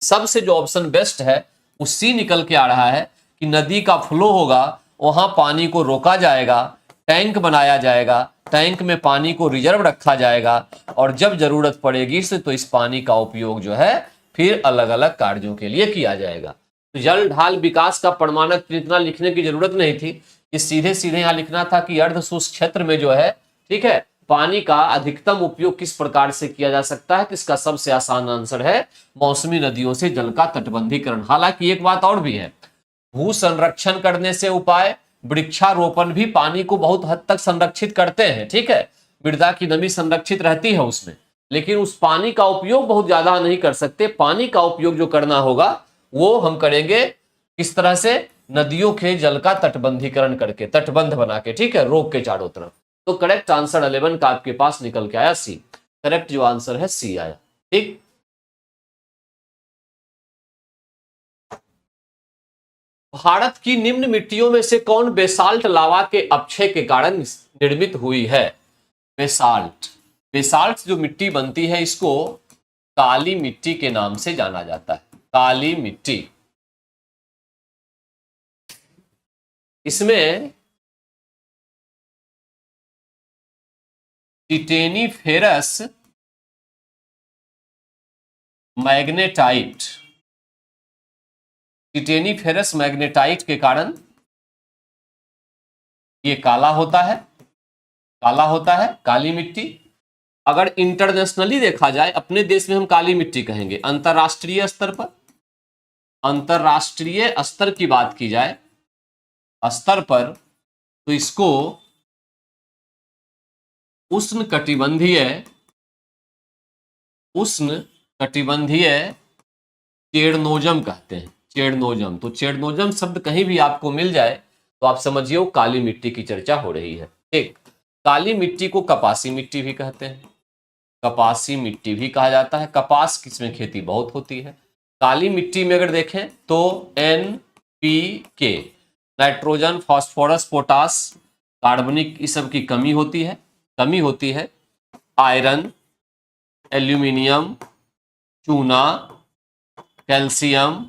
सबसे जो ऑप्शन बेस्ट है उसी निकल के आ रहा है कि नदी का फ्लो होगा, वहां पानी को रोका जाएगा, टैंक बनाया जाएगा, टैंक में पानी को रिजर्व रखा जाएगा और जब जरूरत पड़ेगी तो इस पानी का उपयोग जो है फिर अलग अलग कार्यों के लिए किया जाएगा। तो जल ढाल विकास का प्रमाणक इतना लिखने की जरूरत नहीं थी, कि सीधे सीधे यहां लिखना था कि अर्ध शुष्क क्षेत्र में जो है, ठीक है, पानी का अधिकतम उपयोग किस प्रकार से किया जा सकता है। तो इसका सबसे आसान आंसर है मौसमी नदियों से जल का तटबंधीकरण। हालांकि एक बात और भी है, भू संरक्षण करने से उपाय, वृक्षारोपण भी पानी को बहुत हद तक संरक्षित करते हैं, ठीक है, मृदा की नमी संरक्षित रहती है उसमें, लेकिन उस पानी का उपयोग बहुत ज्यादा नहीं कर सकते। पानी का उपयोग जो करना होगा वो हम करेंगे किस तरह से? नदियों के जल का तटबंधीकरण करके, तटबंध बना के, ठीक है, रोक के चारों तरफ। तो करेक्ट आंसर 11 का आपके पास निकल के आया सी। करेक्ट जो आंसर है सी आया। ठीक, भारत की निम्न मिट्टियों में से कौन बेसाल्ट लावा के अपक्षय के कारण निर्मित हुई है? बेसाल्ट, बेसाल्ट जो मिट्टी बनती है इसको काली मिट्टी के नाम से जाना जाता है। काली मिट्टी, इसमें टिटेनीफेरस मैग्नेटाइट, टिटेनीफेरस मैग्नेटाइट के कारण ये काला होता है, काला होता है, काली मिट्टी। अगर इंटरनेशनली देखा जाए, अपने देश में हम काली मिट्टी कहेंगे, अंतरराष्ट्रीय स्तर पर, अंतरराष्ट्रीय स्तर की बात की जाए स्तर पर, तो इसको उष्ण कटिबंधीय चेरनोजम कहते हैं। चेरनोजम, तो चेरनोजम शब्द कहीं भी आपको मिल जाए तो आप समझिए वो काली मिट्टी की चर्चा हो रही है। ठीक, काली मिट्टी को कपासी मिट्टी भी कहते हैं, कपासी मिट्टी भी कहा जाता है। कपास किसमें खेती बहुत होती है। काली मिट्टी में अगर देखें तो NPK, नाइट्रोजन, फास्फोरस, पोटास, कार्बनिक, इस सब की कमी होती है। आयरन, एल्यूमिनियम, चूना, कैल्शियम,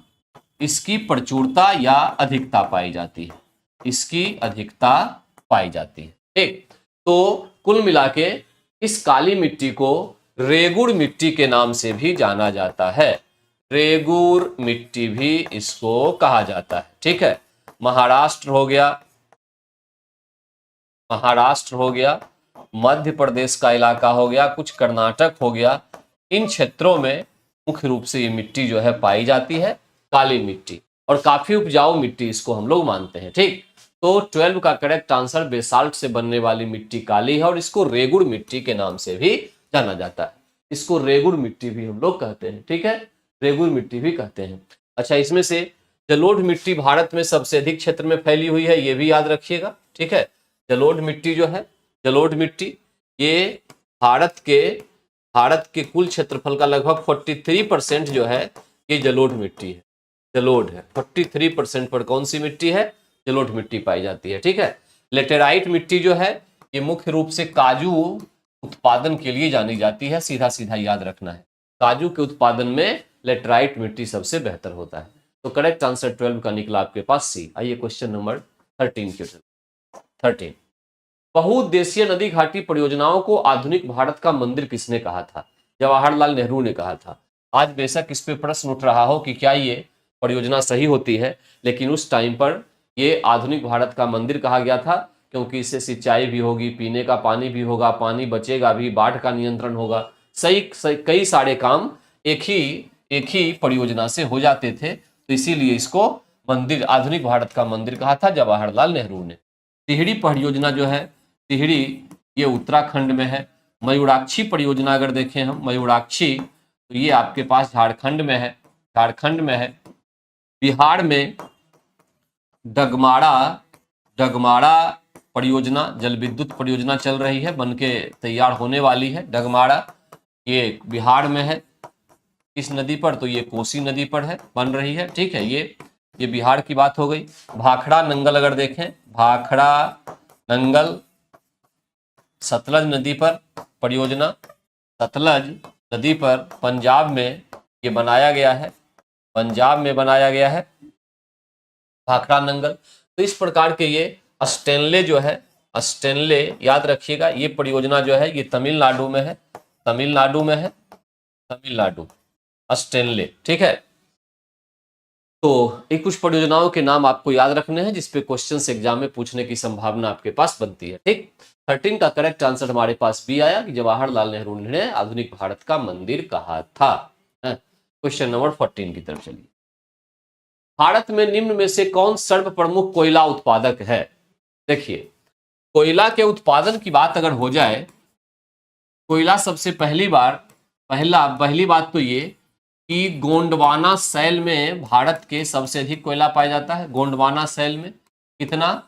इसकी प्रचुरता या अधिकता पाई जाती है, इसकी अधिकता पाई जाती है। ठीक, तो कुल मिला के इस काली मिट्टी को रेगुड़ मिट्टी के नाम से भी जाना जाता है, रेगुड़ मिट्टी भी इसको कहा जाता है। ठीक है, महाराष्ट्र हो गया, मध्य प्रदेश का इलाका हो गया, कुछ कर्नाटक हो गया, इन क्षेत्रों में मुख्य रूप से ये मिट्टी जो है पाई जाती है, काली मिट्टी, और काफी उपजाऊ मिट्टी इसको हम लोग मानते हैं। ठीक, तो 12 का करेक्ट आंसर बेसाल्ट से बनने वाली मिट्टी काली है और इसको रेगुड़ मिट्टी के नाम से भी जाना जाता है। इसको रेगुड़ मिट्टी भी हम लोग कहते हैं। ठीक है, रेगुड़ मिट्टी भी कहते हैं। अच्छा, इसमें से जलोढ़ मिट्टी भारत में सबसे अधिक क्षेत्र में फैली हुई है, ये भी याद रखिएगा। ठीक है, जलोढ़ मिट्टी जो है, जलोढ़ मिट्टी ये भारत के कुल क्षेत्रफल का लगभग 43% जो है ये जलोढ़ मिट्टी है, जलोढ़ है। 43% पर कौन सी मिट्टी है? जलोढ़ मिट्टी पाई जाती है। ठीक है, लेटेराइट मिट्टी जो है ये मुख्य रूप से काजू उत्पादन के लिए जानी जाती है, सीधा सीधा याद रखना है, काजू के उत्पादन में लेटेराइट मिट्टी सबसे बेहतर होता है। तो करेक्ट आंसर 12 का निकला आपके पास सी। आइए क्वेश्चन नंबर 13 की ओर। 13, बहुउद्देशीय नदी घाटी परियोजनाओं को आधुनिक भारत का मंदिर किसने कहा था? जवाहरलाल नेहरू ने कहा था। आज बेशक इस पे प्रश्न उठ रहा हो कि क्या ये परियोजना सही होती है, लेकिन उस टाइम पर ये आधुनिक भारत का मंदिर कहा गया था, क्योंकि इससे सिंचाई भी होगी, पीने का पानी भी होगा, पानी बचेगा भी, बाढ़ का नियंत्रण होगा, कई सारे काम एक ही परियोजना से हो जाते थे। तो इसीलिए इसको मंदिर, आधुनिक भारत का मंदिर कहा था जवाहरलाल नेहरू ने। टिहरी परियोजना जो है, टिहरी ये उत्तराखंड में है, मयूराक्षी परियोजना अगर देखें हम, मयूराक्षी, तो ये आपके पास झारखंड में है, झारखंड में है। बिहार में डगमाड़ा, डगमाड़ा परियोजना, जल विद्युत परियोजना चल रही है, बनके तैयार होने वाली है डगमाड़ा, ये बिहार में है। किस नदी पर? तो ये कोसी नदी पर है, बन रही है, ठीक है। ये बिहार की बात हो गई। भाखड़ा नंगल अगर देखें, भाखड़ा नंगल सतलज नदी पर परियोजना, सतलज नदी पर पंजाब में ये बनाया गया है, पंजाब में बनाया गया है भाखड़ा नंगल। तो इस प्रकार के ये स्टेनले जो है, स्टेनले याद रखिएगा, ये परियोजना जो है ये तमिलनाडु में है, तमिलनाडु में है, तमिलनाडु, स्टेनले, ठीक है। तो ये कुछ परियोजनाओं के नाम आपको याद रखने हैं जिसपे क्वेश्चन एग्जाम में पूछने की संभावना आपके पास बनती है, ठीक। 13 का करेक्ट आंसर हमारे पास भी आया कि जवाहरलाल नेहरू ने आधुनिक भारत का मंदिर कहा था। क्वेश्चन नंबर 14 की तरफ चलिए। भारत में निम्न में से कौन सर्वप्रमुख कोयला उत्पादक है? देखिए, कोयला के उत्पादन की बात अगर हो जाए, कोयला सबसे पहली बात तो ये कि गोंडवाना शैल में भारत के सबसे अधिक कोयला पाया जाता है। गोंडवाना शैल में कितना?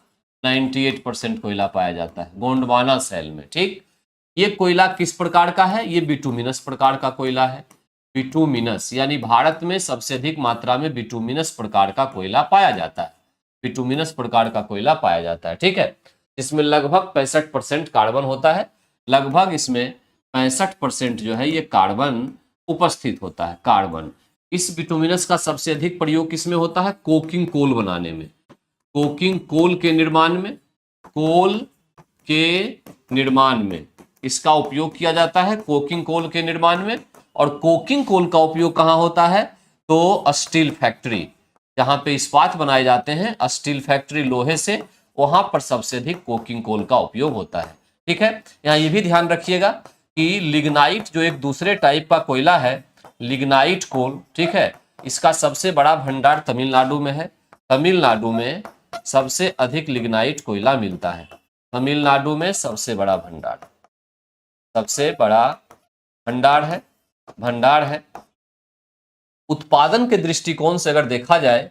98% कोयला पाया जाता है गोंडवाना शैल में, ठीक। ये कोयला किस प्रकार का है? ये बिटुमिनस प्रकार का कोयला है, बिटुमिनस, यानी भारत में सबसे अधिक मात्रा में बिटुमिनस प्रकार का कोयला पाया जाता है, बिटुमिनस प्रकार का कोयला पाया जाता है, ठीक है। इसमें लगभग 65% कार्बन होता है, लगभग इसमें 65% जो है ये कार्बन उपस्थित होता है, कार्बन। इस बिटुमिनस का सबसे अधिक प्रयोग किसमें होता है? कोकिंग कोल बनाने में, कोकिंग कोल के निर्माण में, कोल के निर्माण में इसका उपयोग किया जाता है, कोकिंग कोल के निर्माण में। और कोकिंग कोल का उपयोग कहाँ होता है? तो स्टील फैक्ट्री, जहां पे इस्पात बनाए जाते हैं, स्टील फैक्ट्री लोहे से, वहां पर सबसे अधिक कोकिंग कोल का उपयोग होता है, ठीक है। यहाँ ये भी ध्यान रखिएगा कि लिग्नाइट जो एक दूसरे टाइप का कोयला है, लिग्नाइट कोल, ठीक है, इसका सबसे बड़ा भंडार तमिलनाडु में है। तमिलनाडु में सबसे अधिक लिग्नाइट कोयला मिलता है, तमिलनाडु में सबसे बड़ा भंडार, सबसे बड़ा भंडार है। उत्पादन के दृष्टिकोण से अगर देखा जाए,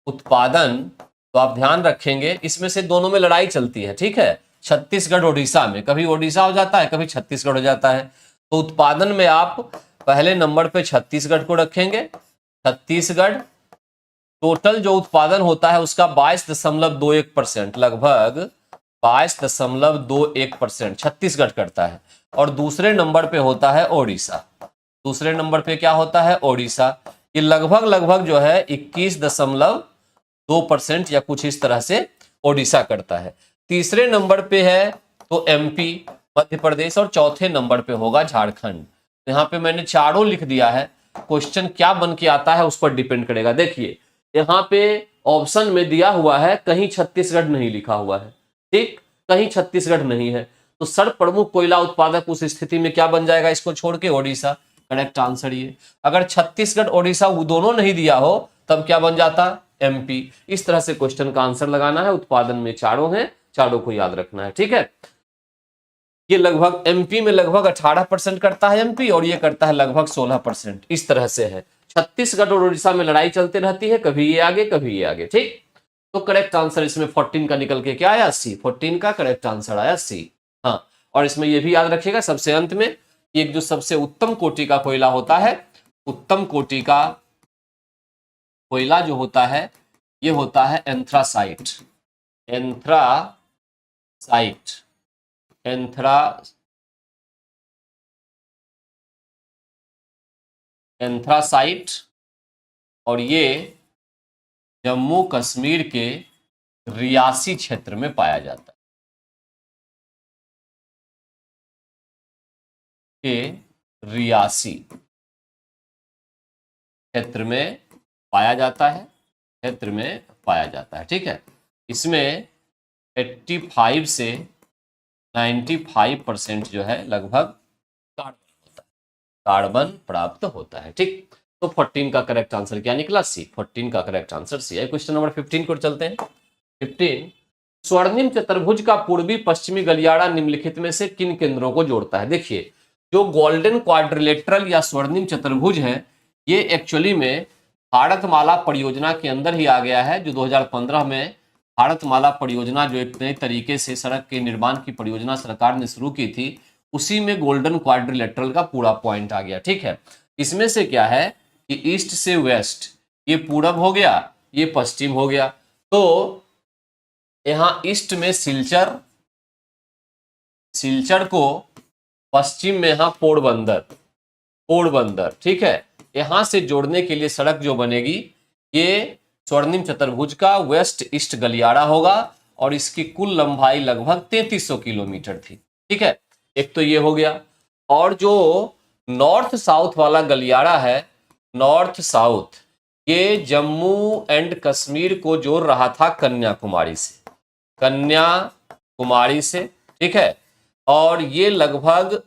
उत्पादन, तो आप ध्यान रखेंगे इसमें से दोनों में लड़ाई चलती है, ठीक है। छत्तीसगढ़ ओडिशा में, कभी ओडिशा हो जाता है, कभी छत्तीसगढ़ हो जाता है। तो उत्पादन में आप पहले नंबर पे छत्तीसगढ़ को रखेंगे। छत्तीसगढ़ टोटल जो उत्पादन होता है उसका 22.21%, लगभग 22.21% छत्तीसगढ़ करता है। और दूसरे नंबर पे होता है ओडिशा, दूसरे नंबर पे क्या होता है? ओडिशा। ये लगभग जो है 21.2% या कुछ इस तरह से ओडिशा करता है। तीसरे नंबर पे है तो एमपी, मध्य प्रदेश, और चौथे नंबर पे होगा झारखंड। यहाँ पे मैंने चारों लिख दिया है, क्वेश्चन क्या बन के आता है उस पर डिपेंड करेगा। देखिए यहाँ पे ऑप्शन में दिया हुआ है, कहीं छत्तीसगढ़ नहीं लिखा हुआ है, ठीक, कहीं छत्तीसगढ़ नहीं है, तो सर्वप्रमुख कोयला उत्पादक उस स्थिति में क्या बन जाएगा? इसको छोड़ के ओडिशा, करेक्ट आंसर ये। अगर छत्तीसगढ़ ओडिशा वो दोनों नहीं दिया हो तब क्या बन जाता? एमपी। इस तरह से क्वेश्चन का आंसर लगाना है। उत्पादन में चारों हैं, चारों को याद रखना है, ठीक है। ये लगभग एमपी में लगभग 18% करता है एमपी, और ये करता है लगभग 16%, इस तरह से है। छत्तीसगढ़ और उड़ीसा में लड़ाई चलती रहती है, कभी ये आगे कभी ये आगे, ठीक। तो करेक्ट आंसर इसमें 14 का निकल के क्या आया? सी। 14 का करेक्ट आंसर आया सी। हाँ, और इसमें यह भी याद रखिएगा सबसे अंत में, एक जो सबसे उत्तम कोटि का कोयला होता है, उत्तम कोटि का कोयला जो होता है ये होता है एंथ्रासाइट, एंथ्रासाइट, एंथ्रासाइट, और ये जम्मू कश्मीर के रियासी क्षेत्र में पाया जाता है, के रियासी क्षेत्र में पाया जाता है, क्षेत्र में पाया जाता है, ठीक है। इसमें 85 से 95% जो है लगभग कार्बन होता है, कार्बन प्राप्त होता है, ठीक। तो 14 का करेक्ट आंसर क्या निकला? सी। 14 का करेक्ट आंसर सी है। क्वेश्चन नंबर 15 को चलते हैं। 15, स्वर्णिम चतुर्भुज का पूर्वी पश्चिमी गलियारा निम्नलिखित में से किन केंद्रों को जोड़ता है? देखिए, जो गोल्डन क्वाड्रिलेटरल या स्वर्णिम चतुर्भुज है, ये एक्चुअली में भारतमाला परियोजना के अंदर ही आ गया है। जो 2015 में भारतमाला परियोजना, जो एक नए तरीके से सड़क के निर्माण की परियोजना सरकार ने शुरू की थी, उसी में गोल्डन क्वाड्रिलेटरल का पूरा पॉइंट आ गया। ठीक है, इसमें से क्या है कि ईस्ट से वेस्ट, ये पूरब हो गया, ये पश्चिम हो गया। तो यहां ईस्ट में सिलचर, सिलचर को पश्चिम में यहां पोरबंदर, पोरबंदर। ठीक है, यहां से जोड़ने के लिए सड़क जो बनेगी, ये स्वर्णिम चतुर्भुज का वेस्ट ईस्ट गलियारा होगा और इसकी कुल लंबाई लगभग 3300 किलोमीटर थी। ठीक है, एक तो ये हो गया। और जो नॉर्थ साउथ वाला गलियारा है, नॉर्थ साउथ, ये जम्मू एंड कश्मीर को जोड़ रहा था कन्याकुमारी से, कन्याकुमारी से। ठीक है, और ये लगभग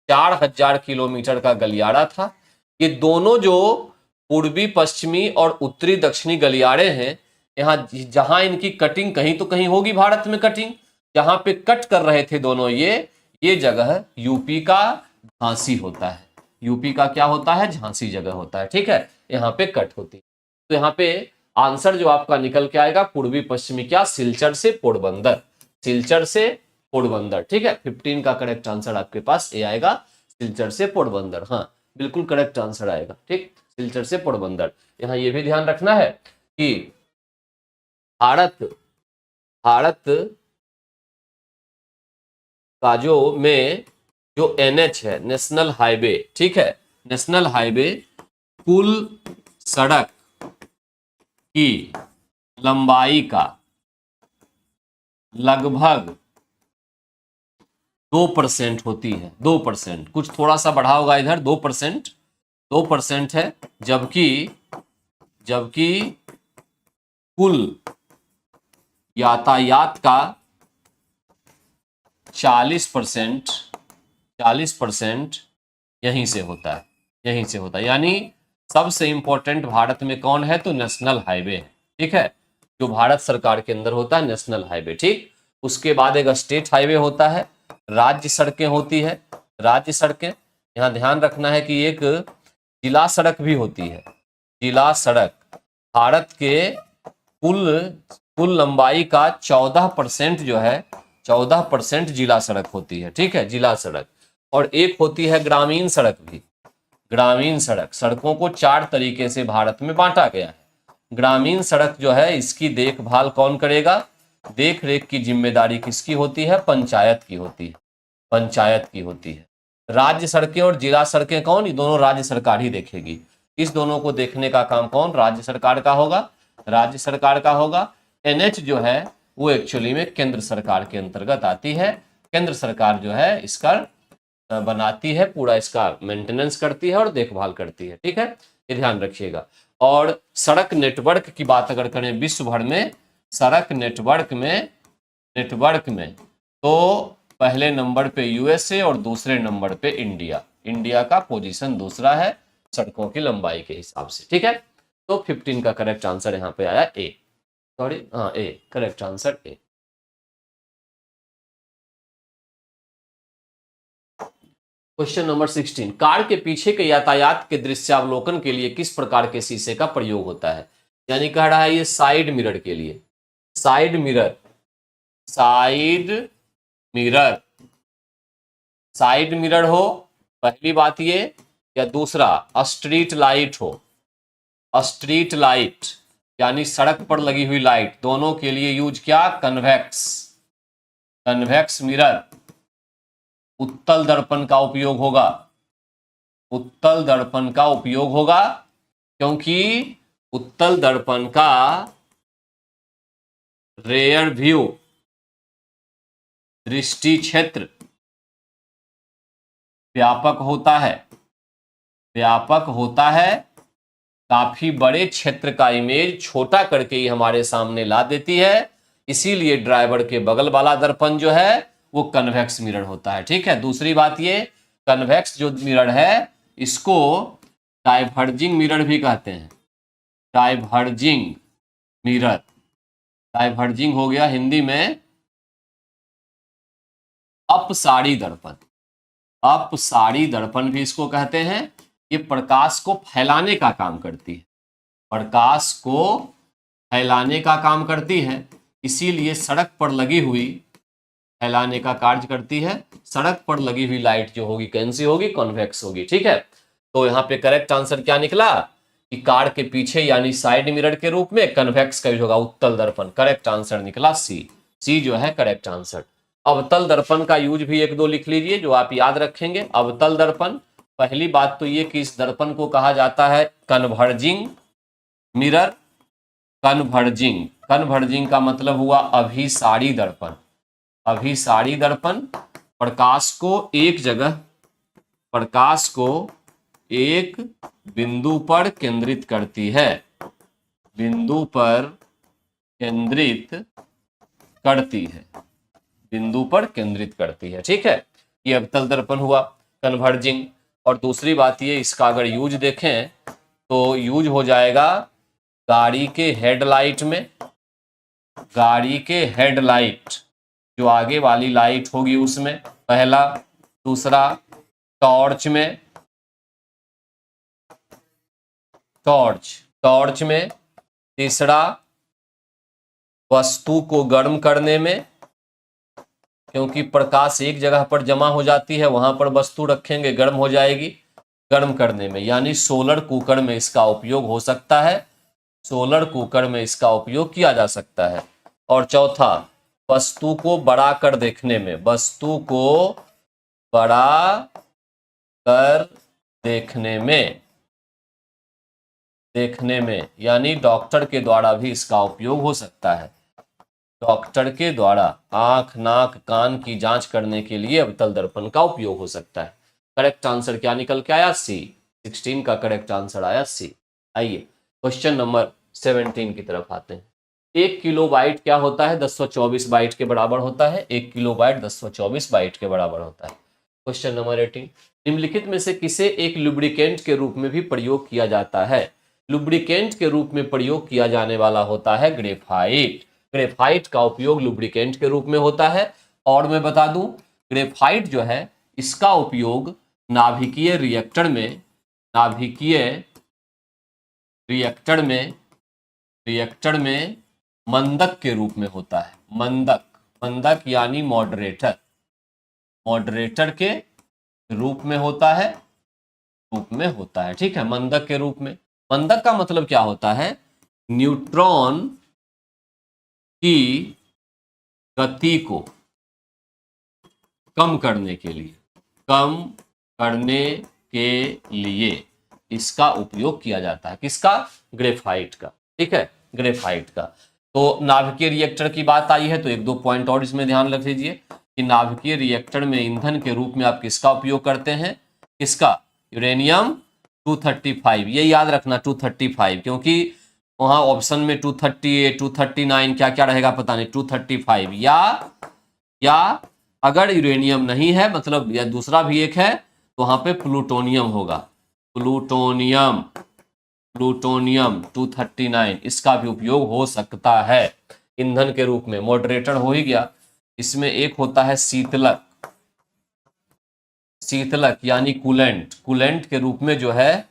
4000 किलोमीटर का गलियारा था। ये दोनों जो पूर्वी पश्चिमी और उत्तरी दक्षिणी गलियारे हैं, यहाँ जहां इनकी कटिंग कहीं तो कहीं होगी भारत में कटिंग, जहां पे कट कर रहे थे दोनों, ये जगह यूपी का झांसी होता है। यूपी का क्या होता है? झांसी जगह होता है। ठीक है, यहाँ पे कट होती है। तो यहाँ पे आंसर जो आपका निकल के आएगा पूर्वी पश्चिमी, क्या? सिलचर से पोरबंदर, सिलचर से पोरबंदर। ठीक है, 15 का करेक्ट आंसर आपके पास ए आएगा, सिलचर से पोरबंदर। हाँ, बिल्कुल करेक्ट आंसर आएगा। ठीक, सिलचर से पोरबंदर। यहाँ ये भी ध्यान रखना है कि भारत का जो NH है, नेशनल हाईवे, ठीक है, नेशनल हाईवे, कुल सड़क की लंबाई का लगभग 2% होती है। 2%, कुछ थोड़ा सा बढ़ा होगा इधर, 2% है। जबकि कुल यातायात का 40% यहीं से होता है, यहीं से होता है। यानी सबसे इंपॉर्टेंट भारत में कौन है? तो नेशनल हाईवे है। ठीक है, जो भारत सरकार के अंदर होता है, नेशनल हाईवे। ठीक, उसके बाद एक स्टेट हाईवे होता है, राज्य सड़कें होती है, राज्य सड़कें। यहां ध्यान रखना है कि एक जिला सड़क भी होती है। जिला सड़क भारत के कुल लंबाई का 14% जो है, 14% जिला सड़क होती है। ठीक है, जिला सड़क। और एक होती है ग्रामीण सड़क भी। ग्रामीण सड़क, सड़कों को 4 तरीके से भारत में बांटा गया है। ग्रामीण सड़क जो है, इसकी देखभाल कौन करेगा? देख रेख की जिम्मेदारी किसकी होती है? पंचायत की होती है, पंचायत की होती है। राज्य सड़कें और जिला सड़कें कौन? ये दोनों राज्य सरकार ही देखेगी। इस दोनों को देखने का काम कौन? राज्य सरकार का होगा, राज्य सरकार का होगा। NH जो है वो एक्चुअली में केंद्र सरकार के अंतर्गत आती है। केंद्र सरकार जो है इसका बनाती है, पूरा इसका मेंटेनेंस करती है और देखभाल करती है। ठीक है, ये ध्यान रखिएगा। और सड़क नेटवर्क की बात अगर करें विश्व भर में, सड़क नेटवर्क में तो पहले नंबर पे USA और दूसरे नंबर पे इंडिया। इंडिया का पोजीशन दूसरा है सड़कों की लंबाई के हिसाब से। ठीक है, तो 15 का करेक्ट आंसर यहाँ पे आया ए, सॉरी, हाँ A, correct answer A. Question number 16, car के पीछे के यातायात के दृश्यावलोकन के लिए किस प्रकार के शीशे का प्रयोग होता है? यानी कह रहा है ये साइड मिरर के लिए, side mirror, side mirror, side mirror हो पहली बात ये, या दूसरा स्ट्रीट लाइट हो, स्ट्रीट लाइट यानी सड़क पर लगी हुई लाइट, दोनों के लिए यूज क्या? Convex, convex mirror. उत्तल दर्पण का उपयोग होगा, उत्तल दर्पण का उपयोग होगा, क्योंकि उत्तल दर्पण का रेयर व्यू दृष्टि क्षेत्र व्यापक होता है, व्यापक होता है, काफी बड़े क्षेत्र का इमेज छोटा करके ही हमारे सामने ला देती है। इसीलिए ड्राइवर के बगल वाला दर्पण जो है वो कन्वेक्स मिरर होता है। ठीक है, दूसरी बात ये, कन्वेक्स जो मिरर है इसको डाइवर्जिंग मिरर भी कहते हैं, डाइवर्जिंग मिरर। डाइवर्जिंग हो गया हिंदी में अपसारी दर्पण। अपसारी दर्पण भी इसको कहते हैं। ये प्रकाश को फैलाने का काम करती है, प्रकाश को फैलाने का काम करती है, इसीलिए सड़क पर लगी हुई, फैलाने का कार्य करती है। सड़क पर लगी हुई लाइट जो होगी कैसी होगी, कॉन्वेक्स होगी। ठीक है, तो यहाँ पे करेक्ट आंसर क्या निकला कि कार के पीछे यानी साइड मिरर के रूप में कन्वेक्स का यूज होगा, उत्तल दर्पण। करेक्ट आंसर निकला सी, सी जो है करेक्ट आंसर। अवतल दर्पण का यूज भी एक दो लिख लीजिए जो आप याद रखेंगे। अवतल दर्पण, पहली बात तो ये कि इस दर्पण को कहा जाता है कन्वर्जिंग मिरर। कन्वर्जिंग, कन्वर्जिंग का मतलब हुआ अभिसारी दर्पण। अभिसारी दर्पण प्रकाश को एक जगह, प्रकाश को एक बिंदु पर केंद्रित करती है, बिंदु पर केंद्रित करती है, बिंदु पर केंद्रित करती है। ठीक है, ये अवतल दर्पण हुआ कन्वर्जिंग। और दूसरी बात ये, इसका अगर यूज देखें तो यूज हो जाएगा गाड़ी के हेडलाइट में। गाड़ी के हेडलाइट जो आगे वाली लाइट होगी उसमें पहला, दूसरा टॉर्च में, टॉर्च में, तीसरा वस्तु को गर्म करने में, क्योंकि प्रकाश एक जगह पर जमा हो जाती है, वहां पर वस्तु रखेंगे गर्म हो जाएगी, गर्म करने में, यानी सोलर कुकर में इसका उपयोग हो सकता है, सोलर कुकर में इसका उपयोग किया जा सकता है। और चौथा, वस्तु को बड़ा कर देखने में, वस्तु को बड़ा कर देखने में, यानी डॉक्टर के द्वारा भी इसका उपयोग हो सकता है। डॉक्टर के द्वारा आंख, नाक, कान की जांच करने के लिए अवतल दर्पण का उपयोग हो सकता है। करेक्ट आंसर क्या निकल के आया, सी। 16 का करेक्ट आंसर आया सी। आइए क्वेश्चन नंबर 17 की तरफ आते हैं। 1 किलोबाइट क्या होता है, 1024 बाइट के बराबर होता है। 1 किलोबाइट 1024 बाइट के बराबर होता है। क्वेश्चन नंबर 18, निम्नलिखित में से किसे एक लुब्रिकेंट के रूप में भी प्रयोग किया जाता है। लुब्रिकेंट के रूप में प्रयोग किया जाने वाला होता है ग्रेफाइट। ग्रेफाइट का उपयोग लुब्रिकेंट के रूप में होता है। और मैं बता दूं, ग्रेफाइट जो है इसका उपयोग नाभिकीय रिएक्टर में, रिएक्टर में मंदक के रूप में होता है। मंदक यानी मॉडरेटर के रूप में होता है, ठीक है, मंदक के रूप में। मंदक का मतलब क्या होता है, न्यूट्रॉन की गति को कम करने के लिए इसका उपयोग किया जाता है। किसका, ग्रेफाइट का। ठीक है, ग्रेफाइट का। तो नाभिकीय रिएक्टर की बात आई है तो एक दो पॉइंट और इसमें ध्यान रख लीजिए कि नाभिकीय रिएक्टर में ईंधन के रूप में आप किसका उपयोग करते हैं, किसका, यूरेनियम 235। ये याद रखना 235, क्योंकि वहां ऑप्शन में 238, 239 क्या क्या रहेगा पता नहीं, 235 या अगर यूरेनियम नहीं है मतलब या दूसरा भी एक है तो वहां पे प्लूटोनियम होगा। प्लूटोनियम 239, इसका भी उपयोग हो सकता है ईंधन के रूप में। मॉडरेटर हो ही गया। इसमें एक होता है शीतलक यानी कूलेंट के रूप में जो है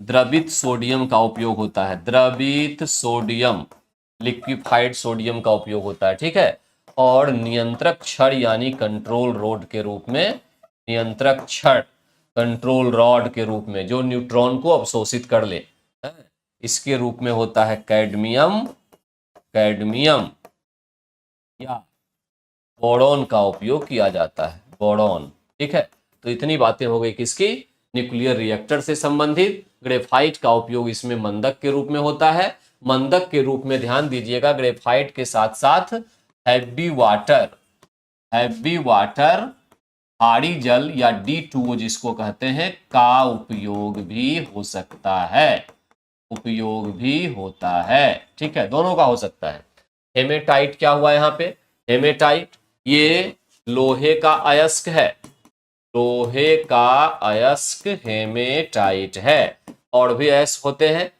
द्रवित सोडियम का उपयोग होता है। द्रवित सोडियम, लिक्विफाइड सोडियम का उपयोग होता है। ठीक है, और नियंत्रक छड़ यानी कंट्रोल रॉड के रूप में, नियंत्रक छड़ कंट्रोल रॉड के रूप में जो न्यूट्रॉन को अवशोषित कर ले, इसके रूप में होता है कैडमियम या बोरॉन का उपयोग किया जाता है, बोरॉन। ठीक है, तो इतनी बातें हो गई किसकी, न्यूक्लियर रिएक्टर से संबंधित। ग्रेफाइट का उपयोग इसमें मंदक के रूप में होता है। मंदक के रूप में ध्यान दीजिएगा, ग्रेफाइट के साथ साथ हैवी वाटर, भारी जल या D2O जिसको कहते हैं का उपयोग भी हो सकता है, उपयोग भी होता है। ठीक है, दोनों का हो सकता है। हेमेटाइट क्या हुआ यहाँ पे, हेमेटाइट ये लोहे का अयस्क है, लोहे का अयस्क हेमेटाइट है। और भी अयस्क होते हैं,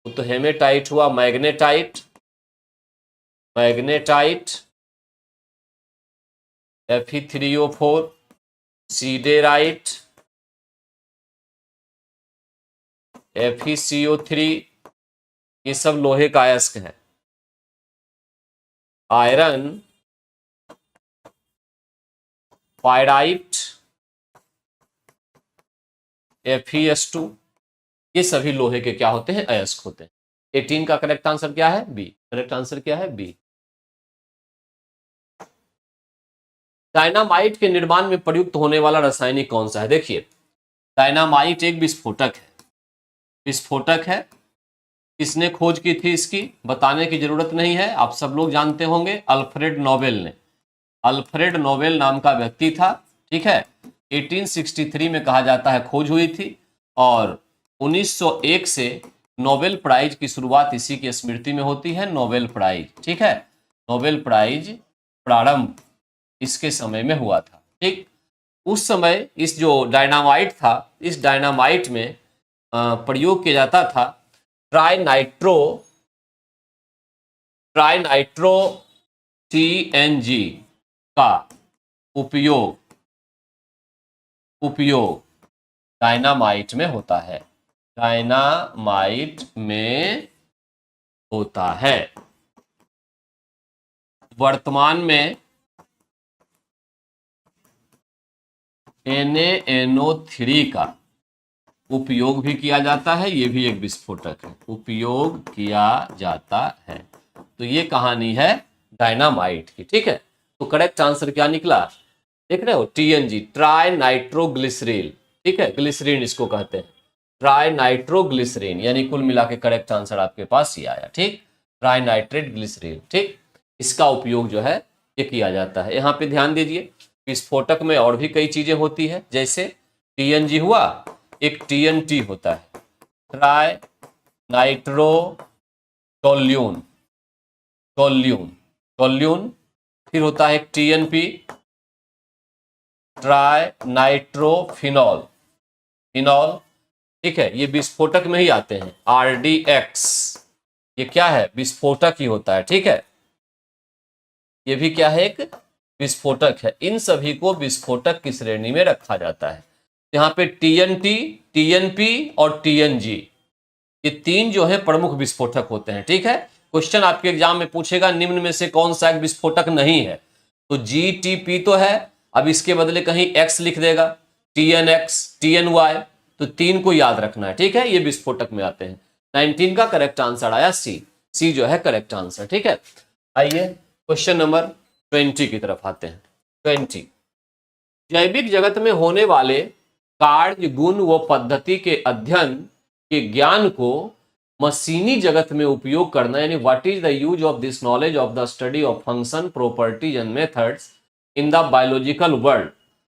तो हेमेटाइट हुआ मैग्नेटाइट Fe3O4, सीडेराइट, FeCO3, ये सब लोहे का अयस्क है। आयरन, पायराइट, FeS2, ये सभी लोहे के क्या होते हैं? अयस्क होते हैं। 18 का करेक्ट आंसर क्या है? बी। करेक्ट आंसर क्या है? बी। डायनामाइट के निर्माण में प्रयुक्त होने वाला रासायनिक कौन सा है? देखिए, डायनामाइट एक विस्फोटक है। विस्फोटक है। किसने खोज की थी इसकी? बताने की जरूरत नहीं है, आप सब लोग जानते होंगे, अल्फ्रेड नोबेल ने। अल्फ्रेड नोबेल नाम का व्यक्ति था, ठीक है। 1863 में कहा जाता है खोज हुई थी, और 1901 से नोबेल प्राइज की शुरुआत इसी की स्मृति में होती है, नोबेल प्राइज, ठीक है। नोबेल प्राइज प्रारंभ इसके समय में हुआ था, ठीक। उस समय इस जो डायनामाइट था, इस डायनामाइट में प्रयोग किया जाता था ट्राइनाइट्रो TNG का उपयोग डायनामाइट में होता है। डायनामाइट में होता है। वर्तमान में NaNO3 का उपयोग भी किया जाता है, ये भी एक विस्फोटक है, उपयोग किया जाता है। तो ये कहानी है डायनामाइट की, ठीक है। तो करेक्ट आंसर क्या निकला? देख रहे हो, TNG, ट्राई नाइट्रोग्लिसरीन, ठीक है, ग्लिसरीन इसको कहते हैं, ट्राई नाइट्रोग्लिसरीन, यानी कुल मिला के करेक्ट आंसर आपके पास ही आया, ठीक। ट्राई नाइट्रेट ग्लिसरीन, ठीक, इसका उपयोग जो है ये किया जाता है। यहाँ पे ध्यान दीजिए, विस्फोटक में और भी कई चीजें होती है, जैसे TNG हुआ, एक TNT होता है, ट्राई नाइट्रो टोल्यून, फिर होता है एक TNP, ट्राई नाइट्रोफिनॉल, ठीक है, ये विस्फोटक में ही आते हैं। RDX, ये क्या है? विस्फोटक ही होता है, ठीक है, ये भी क्या है? एक विस्फोटक है। इन सभी को विस्फोटक की श्रेणी में रखा जाता है। यहाँ पे TNT, TNP और TNG, ये तीन जो है प्रमुख विस्फोटक होते हैं, ठीक है। क्वेश्चन आपके एग्जाम में पूछेगा निम्न में से कौन सा एक विस्फोटक नहीं है, तो GTP तो है, अब इसके बदले कहीं X लिख देगा, TNX, TNY, तो तीन को याद रखना है, ठीक है, ये विस्फोटक में आते हैं। 19 का करेक्ट आंसर आया सी जो है करेक्ट आंसर, ठीक है। आइए क्वेश्चन नंबर 20 की तरफ आते हैं। 20, जैविक जगत में होने वाले कार्य, गुण व पद्धति के अध्ययन के ज्ञान को मशीनी जगत में उपयोग करना, यानी what is the use of this knowledge of the study of function, properties and methods in the biological world,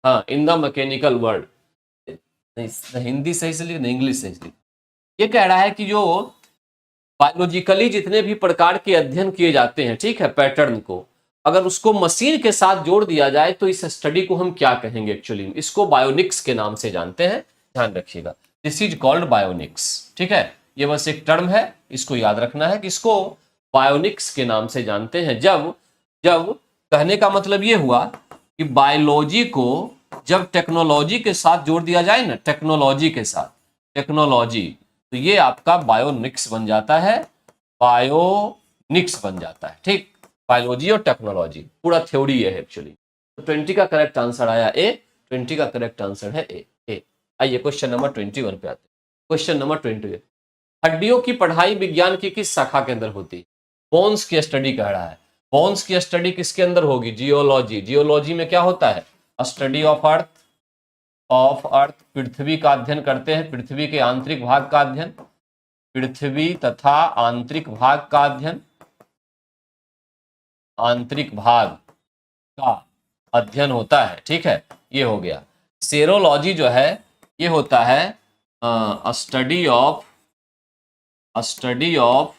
हाँ, in the mechanical world. Hindi सही से लिख, इंग्लिश सही से लिख। ये कह रहा है कि जो बायोलॉजिकली जितने भी प्रकार के अध्ययन किए जाते हैं, ठीक है, पैटर्न को अगर उसको मशीन के साथ जोड़ दिया जाए तो इस स्टडी को हम क्या कहेंगे? एक्चुअली इसको बायोनिक्स के नाम से जानते हैं, ध्यान रखिएगा, दिस इज कॉल्ड बायोनिक्स, ठीक है। ये बस एक टर्म है, इसको याद रखना है कि इसको बायोनिक्स के नाम से जानते हैं। जब कहने का मतलब ये हुआ कि बायोलॉजी को जब टेक्नोलॉजी के साथ जोड़ दिया जाए ना, टेक्नोलॉजी के साथ, टेक्नोलॉजी, तो ये आपका बायोनिक्स बन जाता है, बायोनिक्स बन जाता है, ठीक। बायोलॉजी और टेक्नोलॉजी पूरा थ्योरी है एक्चुअली। तो 20 का करेक्ट आंसर आया ए, 20 का करेक्ट आंसर है ए। आइए क्वेश्चन नंबर 21 पे आते हैं। क्वेश्चन नंबर 21, हड्डियों की पढ़ाई विज्ञान की किस शाखा के अंदर होती है? बोन्स की स्टडी कह रहा है। बोन्स की स्टडी किसके अंदर होगी? जियोलॉजी। जियोलॉजी में क्या होता है? स्टडी ऑफ अर्थ, पृथ्वी का अध्ययन करते हैं, पृथ्वी के आंतरिक भाग का अध्ययन, पृथ्वी तथा आंतरिक भाग का अध्ययन, आंतरिक भाग का अध्ययन होता है, ठीक है, ये हो गया। सेरोलॉजी जो है ये होता है study of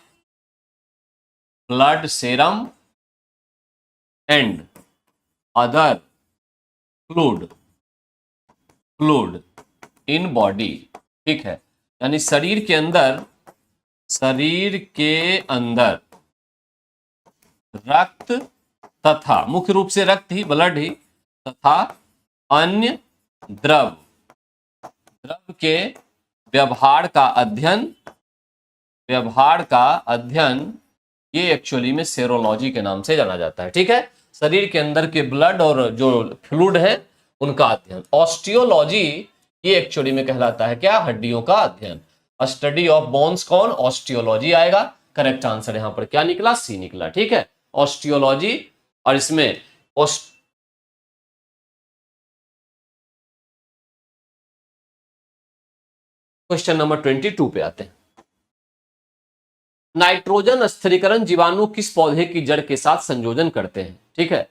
blood serum and other fluid in body, ठीक है, यानी शरीर के अंदर रक्त तथा, मुख्य रूप से रक्त ही, ब्लड ही, तथा अन्य द्रव के व्यवहार का अध्ययन ये एक्चुअली में सेरोलॉजी के नाम से जाना जाता है। ठीक है, शरीर के अंदर के ब्लड और जो फ्लूइड है उनका अध्ययन। ऑस्टियोलॉजी ये एक्चुअली में कहलाता है क्या, हड्डियों का अध्ययन। स्टडी ऑफ बोन्स कौन, ऑस्टियोलॉजी आएगा। करेक्ट आंसर यहां पर क्या निकला, सी निकला। ठीक है, ऑस्टियोलॉजी। और इसमें क्वेश्चन नंबर 22 पे आते हैं। नाइट्रोजन स्थिरीकरण जीवाणु किस पौधे की जड़ के साथ संयोजन करते हैं। ठीक है,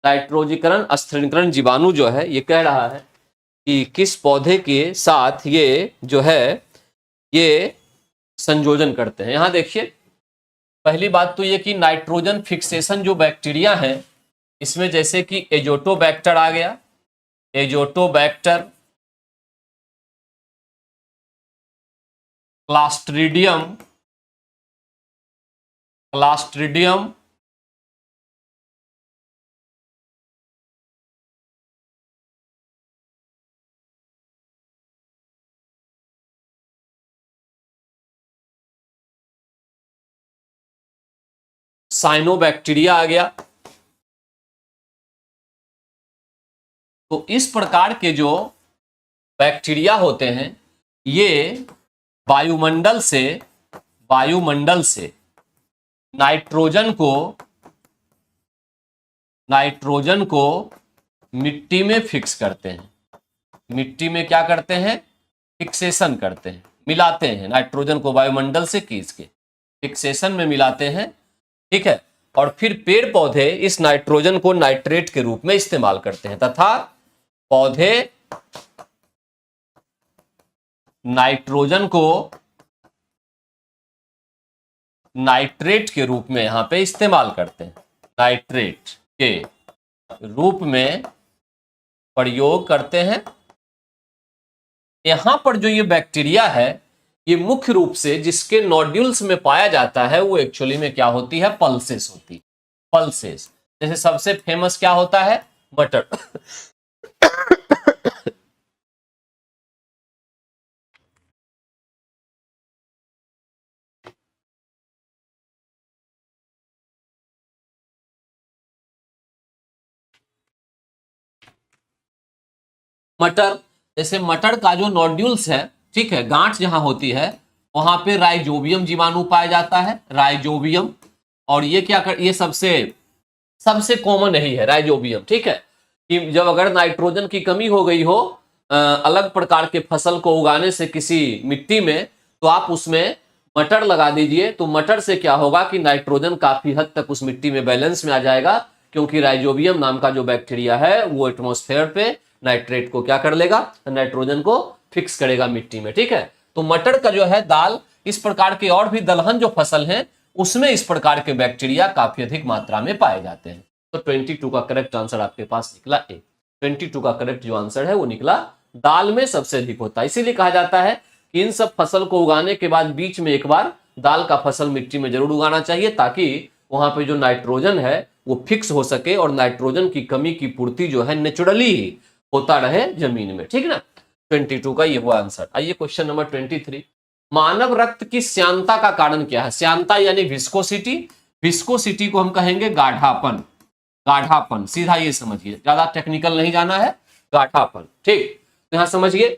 नाइट्रोजीकरण स्थिरीकरण जीवाणु जो है ये कह रहा है कि किस पौधे के साथ ये जो है ये संयोजन करते हैं। यहां देखिए, पहली बात तो ये कि नाइट्रोजन फिक्सेशन जो बैक्टीरिया है इसमें जैसे कि एजोटोबैक्टर आ गया, एजोटोबैक्टर, क्लास्ट्रीडियम, साइनोबैक्टीरिया आ गया। तो इस प्रकार के जो बैक्टीरिया होते हैं ये वायुमंडल से नाइट्रोजन को मिट्टी में फिक्स करते हैं। मिट्टी में क्या करते हैं, फिक्सेशन करते हैं, मिलाते हैं। नाइट्रोजन को वायुमंडल से खींच के फिक्सेशन में मिलाते हैं। ठीक है, और फिर पेड़ पौधे इस नाइट्रोजन को नाइट्रेट के रूप में इस्तेमाल करते हैं तथा पौधे नाइट्रोजन को नाइट्रेट के रूप में यहां पे इस्तेमाल करते हैं, नाइट्रेट के रूप में प्रयोग करते हैं। यहां पर जो ये बैक्टीरिया है ये मुख्य रूप से जिसके नोड्यूल्स में पाया जाता है वो एक्चुअली में क्या होती है, पल्सेस होती है। पल्सेस जैसे सबसे फेमस क्या होता है, मटर। मटर, जैसे मटर का जो नोड्यूल्स है, ठीक है, गांठ जहां होती है वहां पे राइजोबियम जीवाणु पाया जाता है, राइजोबियम। और ये क्या कर, ये सबसे कॉमन यही है, राइजोबियम। ठीक है, कि जब अगर नाइट्रोजन की कमी हो गई हो अलग प्रकार के फसल को उगाने से किसी मिट्टी में, तो आप उसमें मटर लगा दीजिए। तो मटर से क्या होगा कि नाइट्रोजन काफी हद तक उस मिट्टी में बैलेंस में आ जाएगा, क्योंकि राइजोबियम नाम का जो बैक्टीरिया है वो एटमॉस्फेयर पे नाइट्रेट को क्या कर लेगा, नाइट्रोजन को फिक्स करेगा मिट्टी में। ठीक है, तो मटर का जो है दाल, इस प्रकार के और भी दलहन जो फसल है उसमें इस प्रकार के बैक्टीरिया काफी अधिक मात्रा में पाए जाते हैं। तो 22 का करेक्ट आंसर आपके पास निकला ए। 22 का करेक्ट जो आंसर है वो निकला दाल में सबसे अधिक होता है। इसीलिए कहा जाता है कि इन सब फसल को उगाने के बाद बीच में एक बार दाल का फसल मिट्टी में जरूर उगाना चाहिए, ताकि वहां पे जो नाइट्रोजन है वो फिक्स हो सके और नाइट्रोजन की कमी की पूर्ति जो है नेचुरली ही होता रहे जमीन में। ठीक ना, 22 का ये हुआ आंसर। आइए क्वेश्चन नंबर 23। मानव रक्त की श्यानता का कारण क्या है। श्यानता यानी विस्कोसिटी, विस्कोसिटी को हम कहेंगे गाढ़ापन। गाढ़ापन सीधा ये समझिए, ज्यादा टेक्निकल नहीं जाना है, गाढ़ापन। ठीक, तो यहां समझिए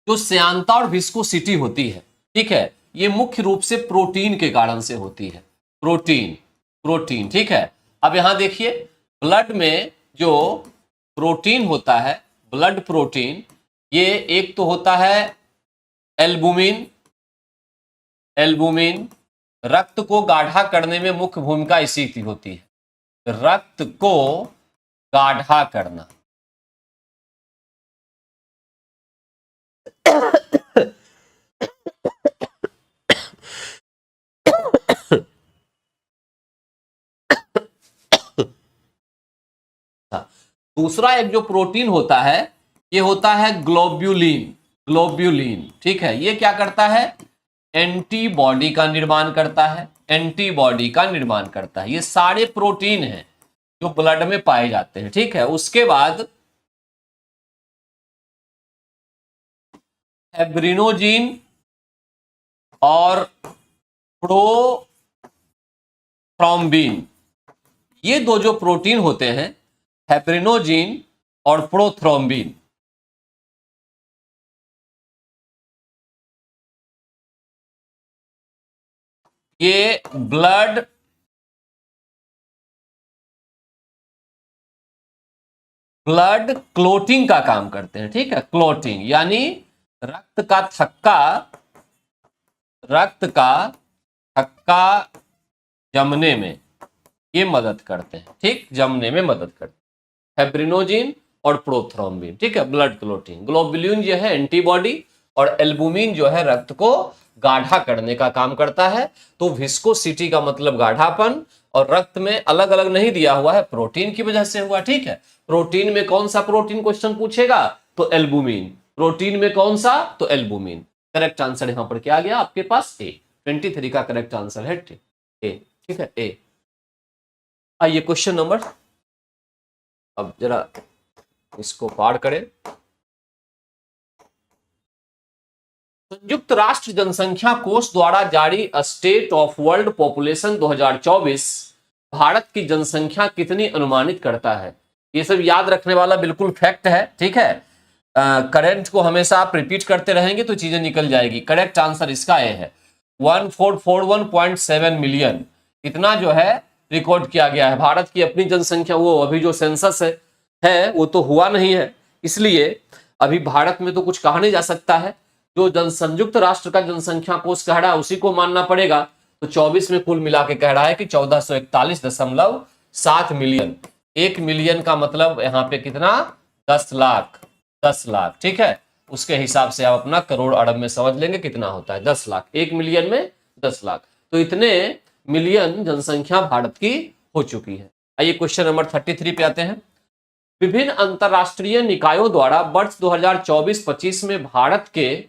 जो श्यानता और विस्कोसिटी होती है, ठीक है, ये मुख्य रूप से प्रोटीन के कारण से होती है। प्रोटीन। ठीक है, अब यहां देखिए ब्लड में जो प्रोटीन होता है, ब्लड प्रोटीन, ये एक तो होता है एल्बुमिन। रक्त को गाढ़ा करने में मुख्य भूमिका इसी की होती है, रक्त को गाढ़ा करना। दूसरा एक जो प्रोटीन होता है ये होता है ग्लोब्यूलिन। ठीक है, ये क्या करता है, एंटीबॉडी का निर्माण करता है। ये सारे प्रोटीन हैं जो ब्लड में पाए जाते हैं, ठीक है। उसके बाद फाइब्रिनोजिन और प्रोथ्रोम्बिन, ये दो जो प्रोटीन होते हैं, फाइब्रिनोजिन और प्रोथ्रोम्बिन, ये ब्लड क्लोटिंग का काम करते हैं, ठीक है। क्लोटिंग यानी रक्त का थक्का जमने में ये मदद करते हैं, ठीक, जमने में मदद करते हैं फाइब्रिनोजिन और प्रोथ्रोम्बिन, ठीक है। ब्लड क्लोटिंग, ग्लोबुलिन जो है एंटीबॉडी और एल्बुमिन जो है रक्त को गाढ़ा करने का काम करता है। तो विस्कोसिटी का मतलब गाढ़ापन, और रक्त में अलग अलग नहीं दिया हुआ है, प्रोटीन की वजह से हुआ, ठीक है। प्रोटीन में कौन सा प्रोटीन क्वेश्चन पूछेगा तो एल्बुमिन, प्रोटीन में कौन सा तो एल्बुमिन। करेक्ट आंसर यहां पर क्या आ गया आपके पास ए, 23 का करेक्ट आंसर है ए, ठीक है ए। आइए क्वेश्चन नंबर, अब जरा इसको पार करें। संयुक्त राष्ट्र जनसंख्या कोष द्वारा जारी state of world population 2024 Bharat की जनसंख्या कितनी अनुमानित करता है। ये सब याद रखने वाला बिल्कुल फैक्ट है, ठीक है। करंट को हमेशा आप रिपीट करते रहेंगे तो चीजें निकल जाएगी। करेक्ट आंसर इसका ए है, 1441.7 मिलियन, इतना जो है रिकॉर्ड किया गया है। भारत की अपनी जनसंख्या, वो अभी जो सेंसस है वो तो हुआ नहीं है, इसलिए अभी भारत में तो कुछ कहा नहीं जा सकता है। जो संयुक्त राष्ट्र का जनसंख्या कोष कह रहा है उसी को मानना पड़ेगा। तो 24 में कुल मिला के कह रहा है कि 1441.7 मिलियन। 1 मिलियन का मतलब यहाँ पे कितना, 10 लाख, 10 लाख, ठीक है। उसके हिसाब से आप अपना करोड़ अरब में समझ लेंगे कितना होता है, 10 लाख। 1 मिलियन में 10 लाख, तो इतने मिलियन जनसंख्या भारत की हो चुकी है। आइए क्वेश्चन नंबर 33 पे आते हैं। विभिन्न अंतरराष्ट्रीय निकायों द्वारा वर्ष 2024-25 में भारत के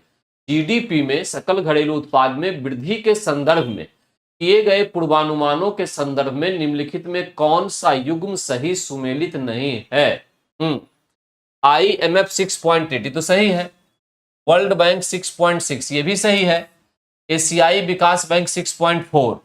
जीडीपी में सकल घरेलू उत्पाद में वृद्धि के संदर्भ में किए गए पूर्वानुमानों के संदर्भ में निम्नलिखित में कौन सा युग्म सही सुमेलित नहीं है। IMF 6.8 तो सही है, वर्ल्ड बैंक 6.6 ये भी सही है, एशियाई विकास बैंक 6.4,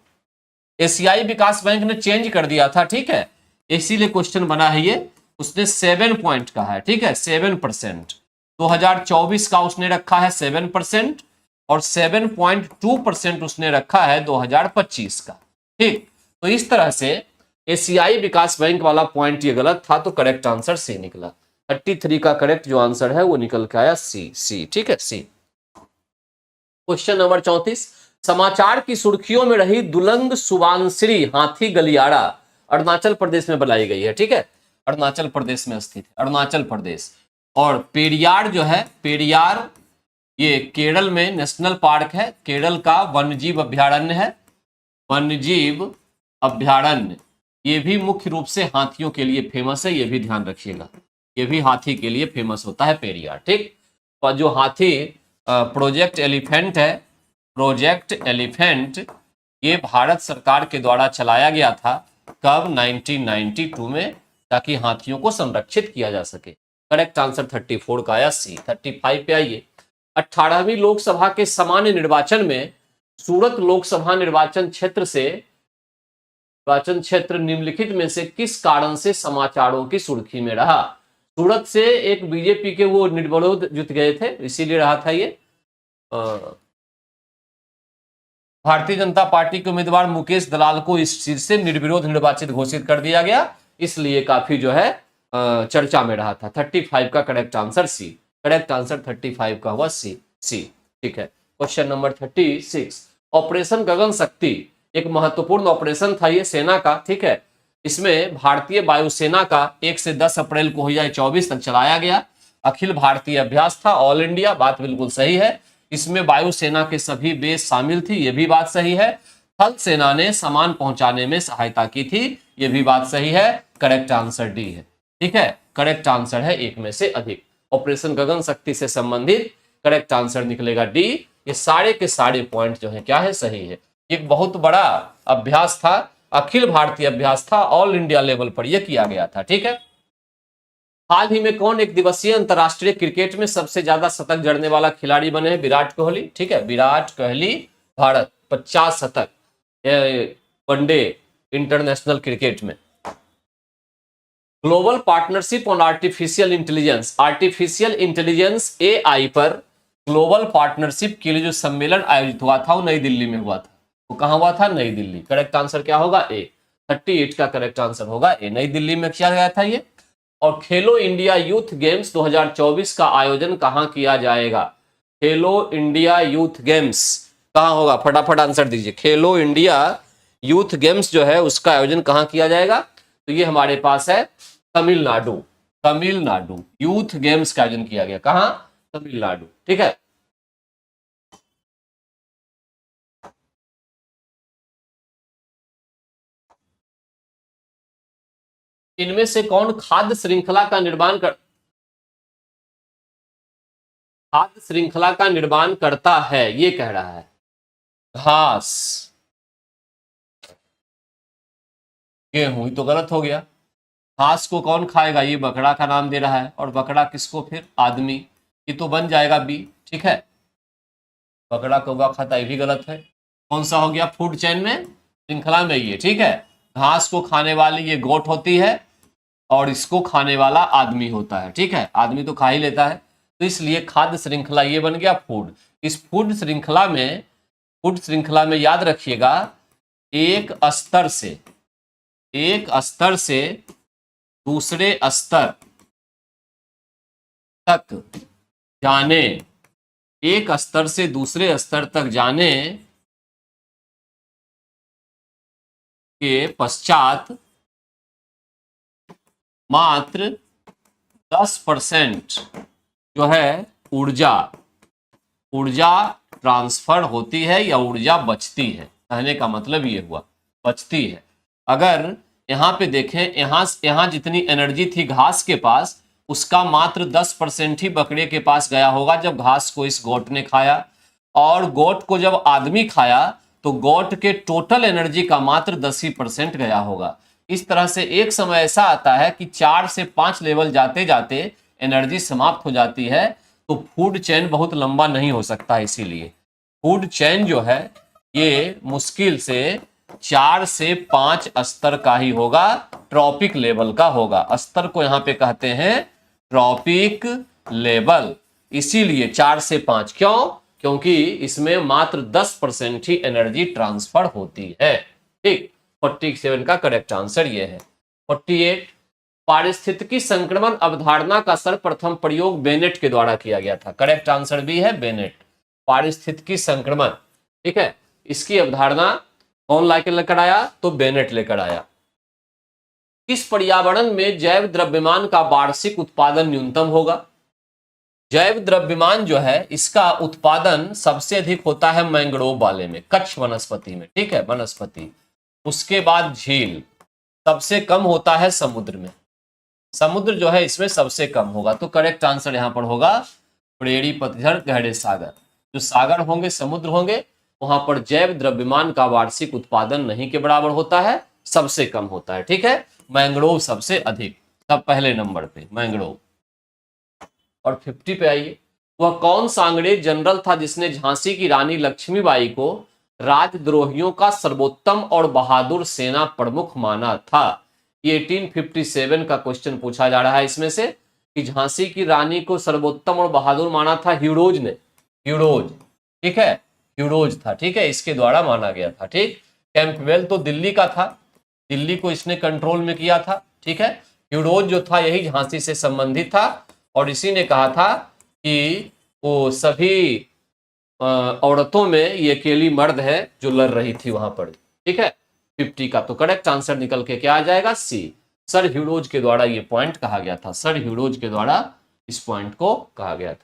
एशियाई विकास बैंक ने चेंज कर दिया था, ठीक है, इसीलिए क्वेश्चन बना है ये। उसने 7 पॉइंट कहा है, ठीक है, 7%। 2024 का उसने रखा है 7% और 7.2% उसने रखा है 2025 का, ठीक। तो इस तरह से एशियाई विकास बैंक वाला पॉइंट ये गलत था, तो करेक्ट आंसर सी निकला। 33 का करेक्ट जो आंसर है वो निकल के आया सी, ठीक है सी। क्वेश्चन नंबर 34, समाचार की सुर्खियों में रही दुलंग सुबानश्री हाथी गलियारा अरुणाचल प्रदेश में बनाई गई है, ठीक है, अरुणाचल प्रदेश में स्थित है, अरुणाचल प्रदेश। और पेरियार जो है, पेरियार ये केरल में नेशनल पार्क है, केरल का वन्यजीव अभ्यारण्य है, वन्यजीव अभ्यारण्य। ये भी मुख्य रूप से हाथियों के लिए फेमस है, ये भी ध्यान रखिएगा, ये भी हाथी के लिए फेमस होता है पेरियार, ठीक। और जो हाथी प्रोजेक्ट एलिफेंट है, प्रोजेक्ट एलिफेंट, ये भारत सरकार के द्वारा चलाया गया था, कब, 1992 में, ताकि हाथियों को संरक्षित किया जा सके। करेक्ट आंसर 34 का आया सी। 35 पे आइए। 18वीं लोकसभा के सामान्य निर्वाचन में सूरत लोकसभा निर्वाचन क्षेत्र निम्नलिखित में से किस कारण से समाचारों की सुर्खी में रहा। सूरत से एक बीजेपी के वो निर्विरोध जीत गए थे, इसीलिए रहा था ये। भारतीय जनता पार्टी के उम्मीदवार मुकेश दलाल को इस सीट से निर्विरोध निर्वाचित घोषित कर दिया गया, इसलिए काफी जो है चर्चा में रहा था। 35 का correct answer C, correct answer 35 का हुआ सी, ठीक है। क्वेश्चन नंबर 36, ऑपरेशन गगन शक्ति एक महत्वपूर्ण ऑपरेशन था ये सेना का, ठीक है। इसमें भारतीय वायुसेना का 1 से 10 अप्रैल को 2024 तक चलाया गया अखिल भारतीय अभ्यास था, ऑल इंडिया, बात बिल्कुल सही है। इसमें वायुसेना के सभी बेस शामिल थी, ये भी बात सही है। थल सेना ने सामान पहुंचाने में सहायता की थी, ये भी बात सही है। करेक्ट आंसर डी है, ठीक है, करेक्ट आंसर है एक में से अधिक। ऑपरेशन गगन शक्ति से संबंधित करेक्ट आंसर निकलेगा डी। ये सारे के सारे पॉइंट जो है क्या है, सही है। एक बहुत बड़ा अभ्यास था अखिल भारतीय अभ्यास था, ऑल इंडिया लेवल पर यह किया गया था। ठीक है, हाल ही में कौन एक दिवसीय अंतरराष्ट्रीय क्रिकेट में सबसे ज्यादा शतक जड़ने वाला खिलाड़ी बने हैं? विराट कोहली। ठीक है, विराट कोहली, भारत 50 शतक वनडे इंटरनेशनल क्रिकेट में। Global partnership on artificial intelligence AI पर ग्लोबल पार्टनरशिप के लिए जो सम्मेलन आयोजित हुआ था वो नई दिल्ली में हुआ था। वो कहां हुआ था? नई दिल्ली। करेक्ट आंसर क्या होगा? ए। 38 का करेक्ट आंसर होगा ए। नई दिल्ली में किया गया था ये। और खेलो इंडिया यूथ गेम्स 2024 का आयोजन कहां किया जाएगा? खेलो इंडिया यूथ गेम्स कहां होगा? फटाफट आंसर दीजिए। खेलो इंडिया यूथ गेम्स जो है उसका आयोजन कहां किया जाएगा? तो ये हमारे पास है तमिलनाडु। तमिलनाडु यूथ गेम्स का आयोजन किया गया कहां? तमिलनाडु। ठीक है, इनमें से कौन खाद्य श्रृंखला का निर्माण करता है? ये कह रहा है घास, गेहूं। तो गलत हो गया। घास को कौन खाएगा? ये बकरा का नाम दे रहा है, और बकरा किसको? फिर आदमी। ये तो बन जाएगा बी। ठीक है, बकरा कौवा खाता, ये भी गलत है। कौन सा हो गया? फूड चेन में, श्रृंखला में ये। ठीक है, घास को खाने वाली ये गोट होती है और इसको खाने वाला आदमी होता है। ठीक है, आदमी तो खा ही लेता है, तो इसलिए खाद्य श्रृंखला ये बन गया फूड। इस फूड श्रृंखला में याद रखिएगा, एक स्तर से दूसरे स्तर तक जाने, एक स्तर से दूसरे स्तर तक जाने के पश्चात मात्र 10% जो है ऊर्जा ट्रांसफर होती है या ऊर्जा बचती है। कहने का मतलब ये हुआ बचती है। अगर यहां पे देखें, यहां जितनी एनर्जी थी घास के पास, उसका मात्र 10% ही बकरे के पास गया होगा जब घास को इस गोट ने खाया, और गोट को जब आदमी खाया तो गोट के टोटल एनर्जी का मात्र 10% गया होगा। इस तरह से एक समय ऐसा आता है कि 4 से 5 लेवल जाते जाते एनर्जी समाप्त हो जाती है, तो फूड चेन बहुत लंबा नहीं हो सकता। इसीलिए फूड चेन जो है ये मुश्किल से 4 से 5 स्तर का ही होगा, ट्रॉपिक लेवल का होगा। स्तर को यहां पे कहते हैं ट्रॉपिक लेवल, इसीलिए 4 से 5। क्यों? क्योंकि इसमें मात्र 10% ही एनर्जी ट्रांसफर होती है। ठीक, 47 का करेक्ट आंसर ये है। 48, पारिस्थितिकी संक्रमण अवधारणा का सर्वप्रथम प्रयोग बेनेट के द्वारा किया गया था। करेक्ट आंसर भी है बेनेट। पारिस्थितिकी संक्रमण, ठीक है, इसकी अवधारणा कौन लेकर आया? तो बेनेट लेकर आया। किस पर्यावरण में जैव द्रव्यमान का वार्षिक उत्पादन न्यूनतम होगा? जैव द्रव्यमान जो है इसका उत्पादन सबसे अधिक होता है मैंग्रोव वाले में, कच्छ वनस्पति में। ठीक है, वनस्पति। उसके बाद झील, सबसे कम होता है समुद्र में। समुद्र जो है इसमें सबसे कम होगा, तो करेक्ट आंसर यहां पर होगा प्रेरी, पतझड़, गहरे सागर। जो सागर होंगे, समुद्र होंगे, वहां पर जैव द्रव्यमान का वार्षिक उत्पादन नहीं के बराबर होता है, सबसे कम होता है। ठीक है, मैंग्रोव सबसे अधिक, तब पहले नंबर पे मैंग्रोव। और 50 पे आइए, वह कौन सा अंग्रेज जनरल था जिसने झांसी की रानी लक्ष्मीबाई को राजद्रोहियों का सर्वोत्तम और बहादुर सेना प्रमुख माना था? ये 1857 का क्वेश्चन पूछा जा रहा है इसमें से, कि झांसी की रानी को सर्वोत्तम और बहादुर माना था ह्यूरोज ने। ह्यूरोज, ठीक है, ह्यूरोज था। ठीक है, इसके द्वारा माना गया था। ठीक, कैंपबेल तो दिल्ली का था, दिल्ली को इसने कंट्रोल में किया था। ठीक है, ह्यूरोज जो था यही झांसी से संबंधित था, और इसी ने कहा था कि वो सभी औरतों में ये अकेली मर्द है जो लड़ रही थी वहां पर। ठीक है, 50 का तो करेक्ट आंसर निकल के क्या आ जाएगा? सी। सर ह्यूरोज के द्वारा ये पॉइंट कहा गया था, सर ह्यूरोज के द्वारा इस पॉइंट को कहा गया था।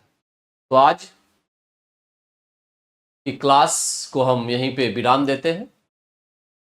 तो आज की क्लास को हम यहीं पे विराम देते हैं।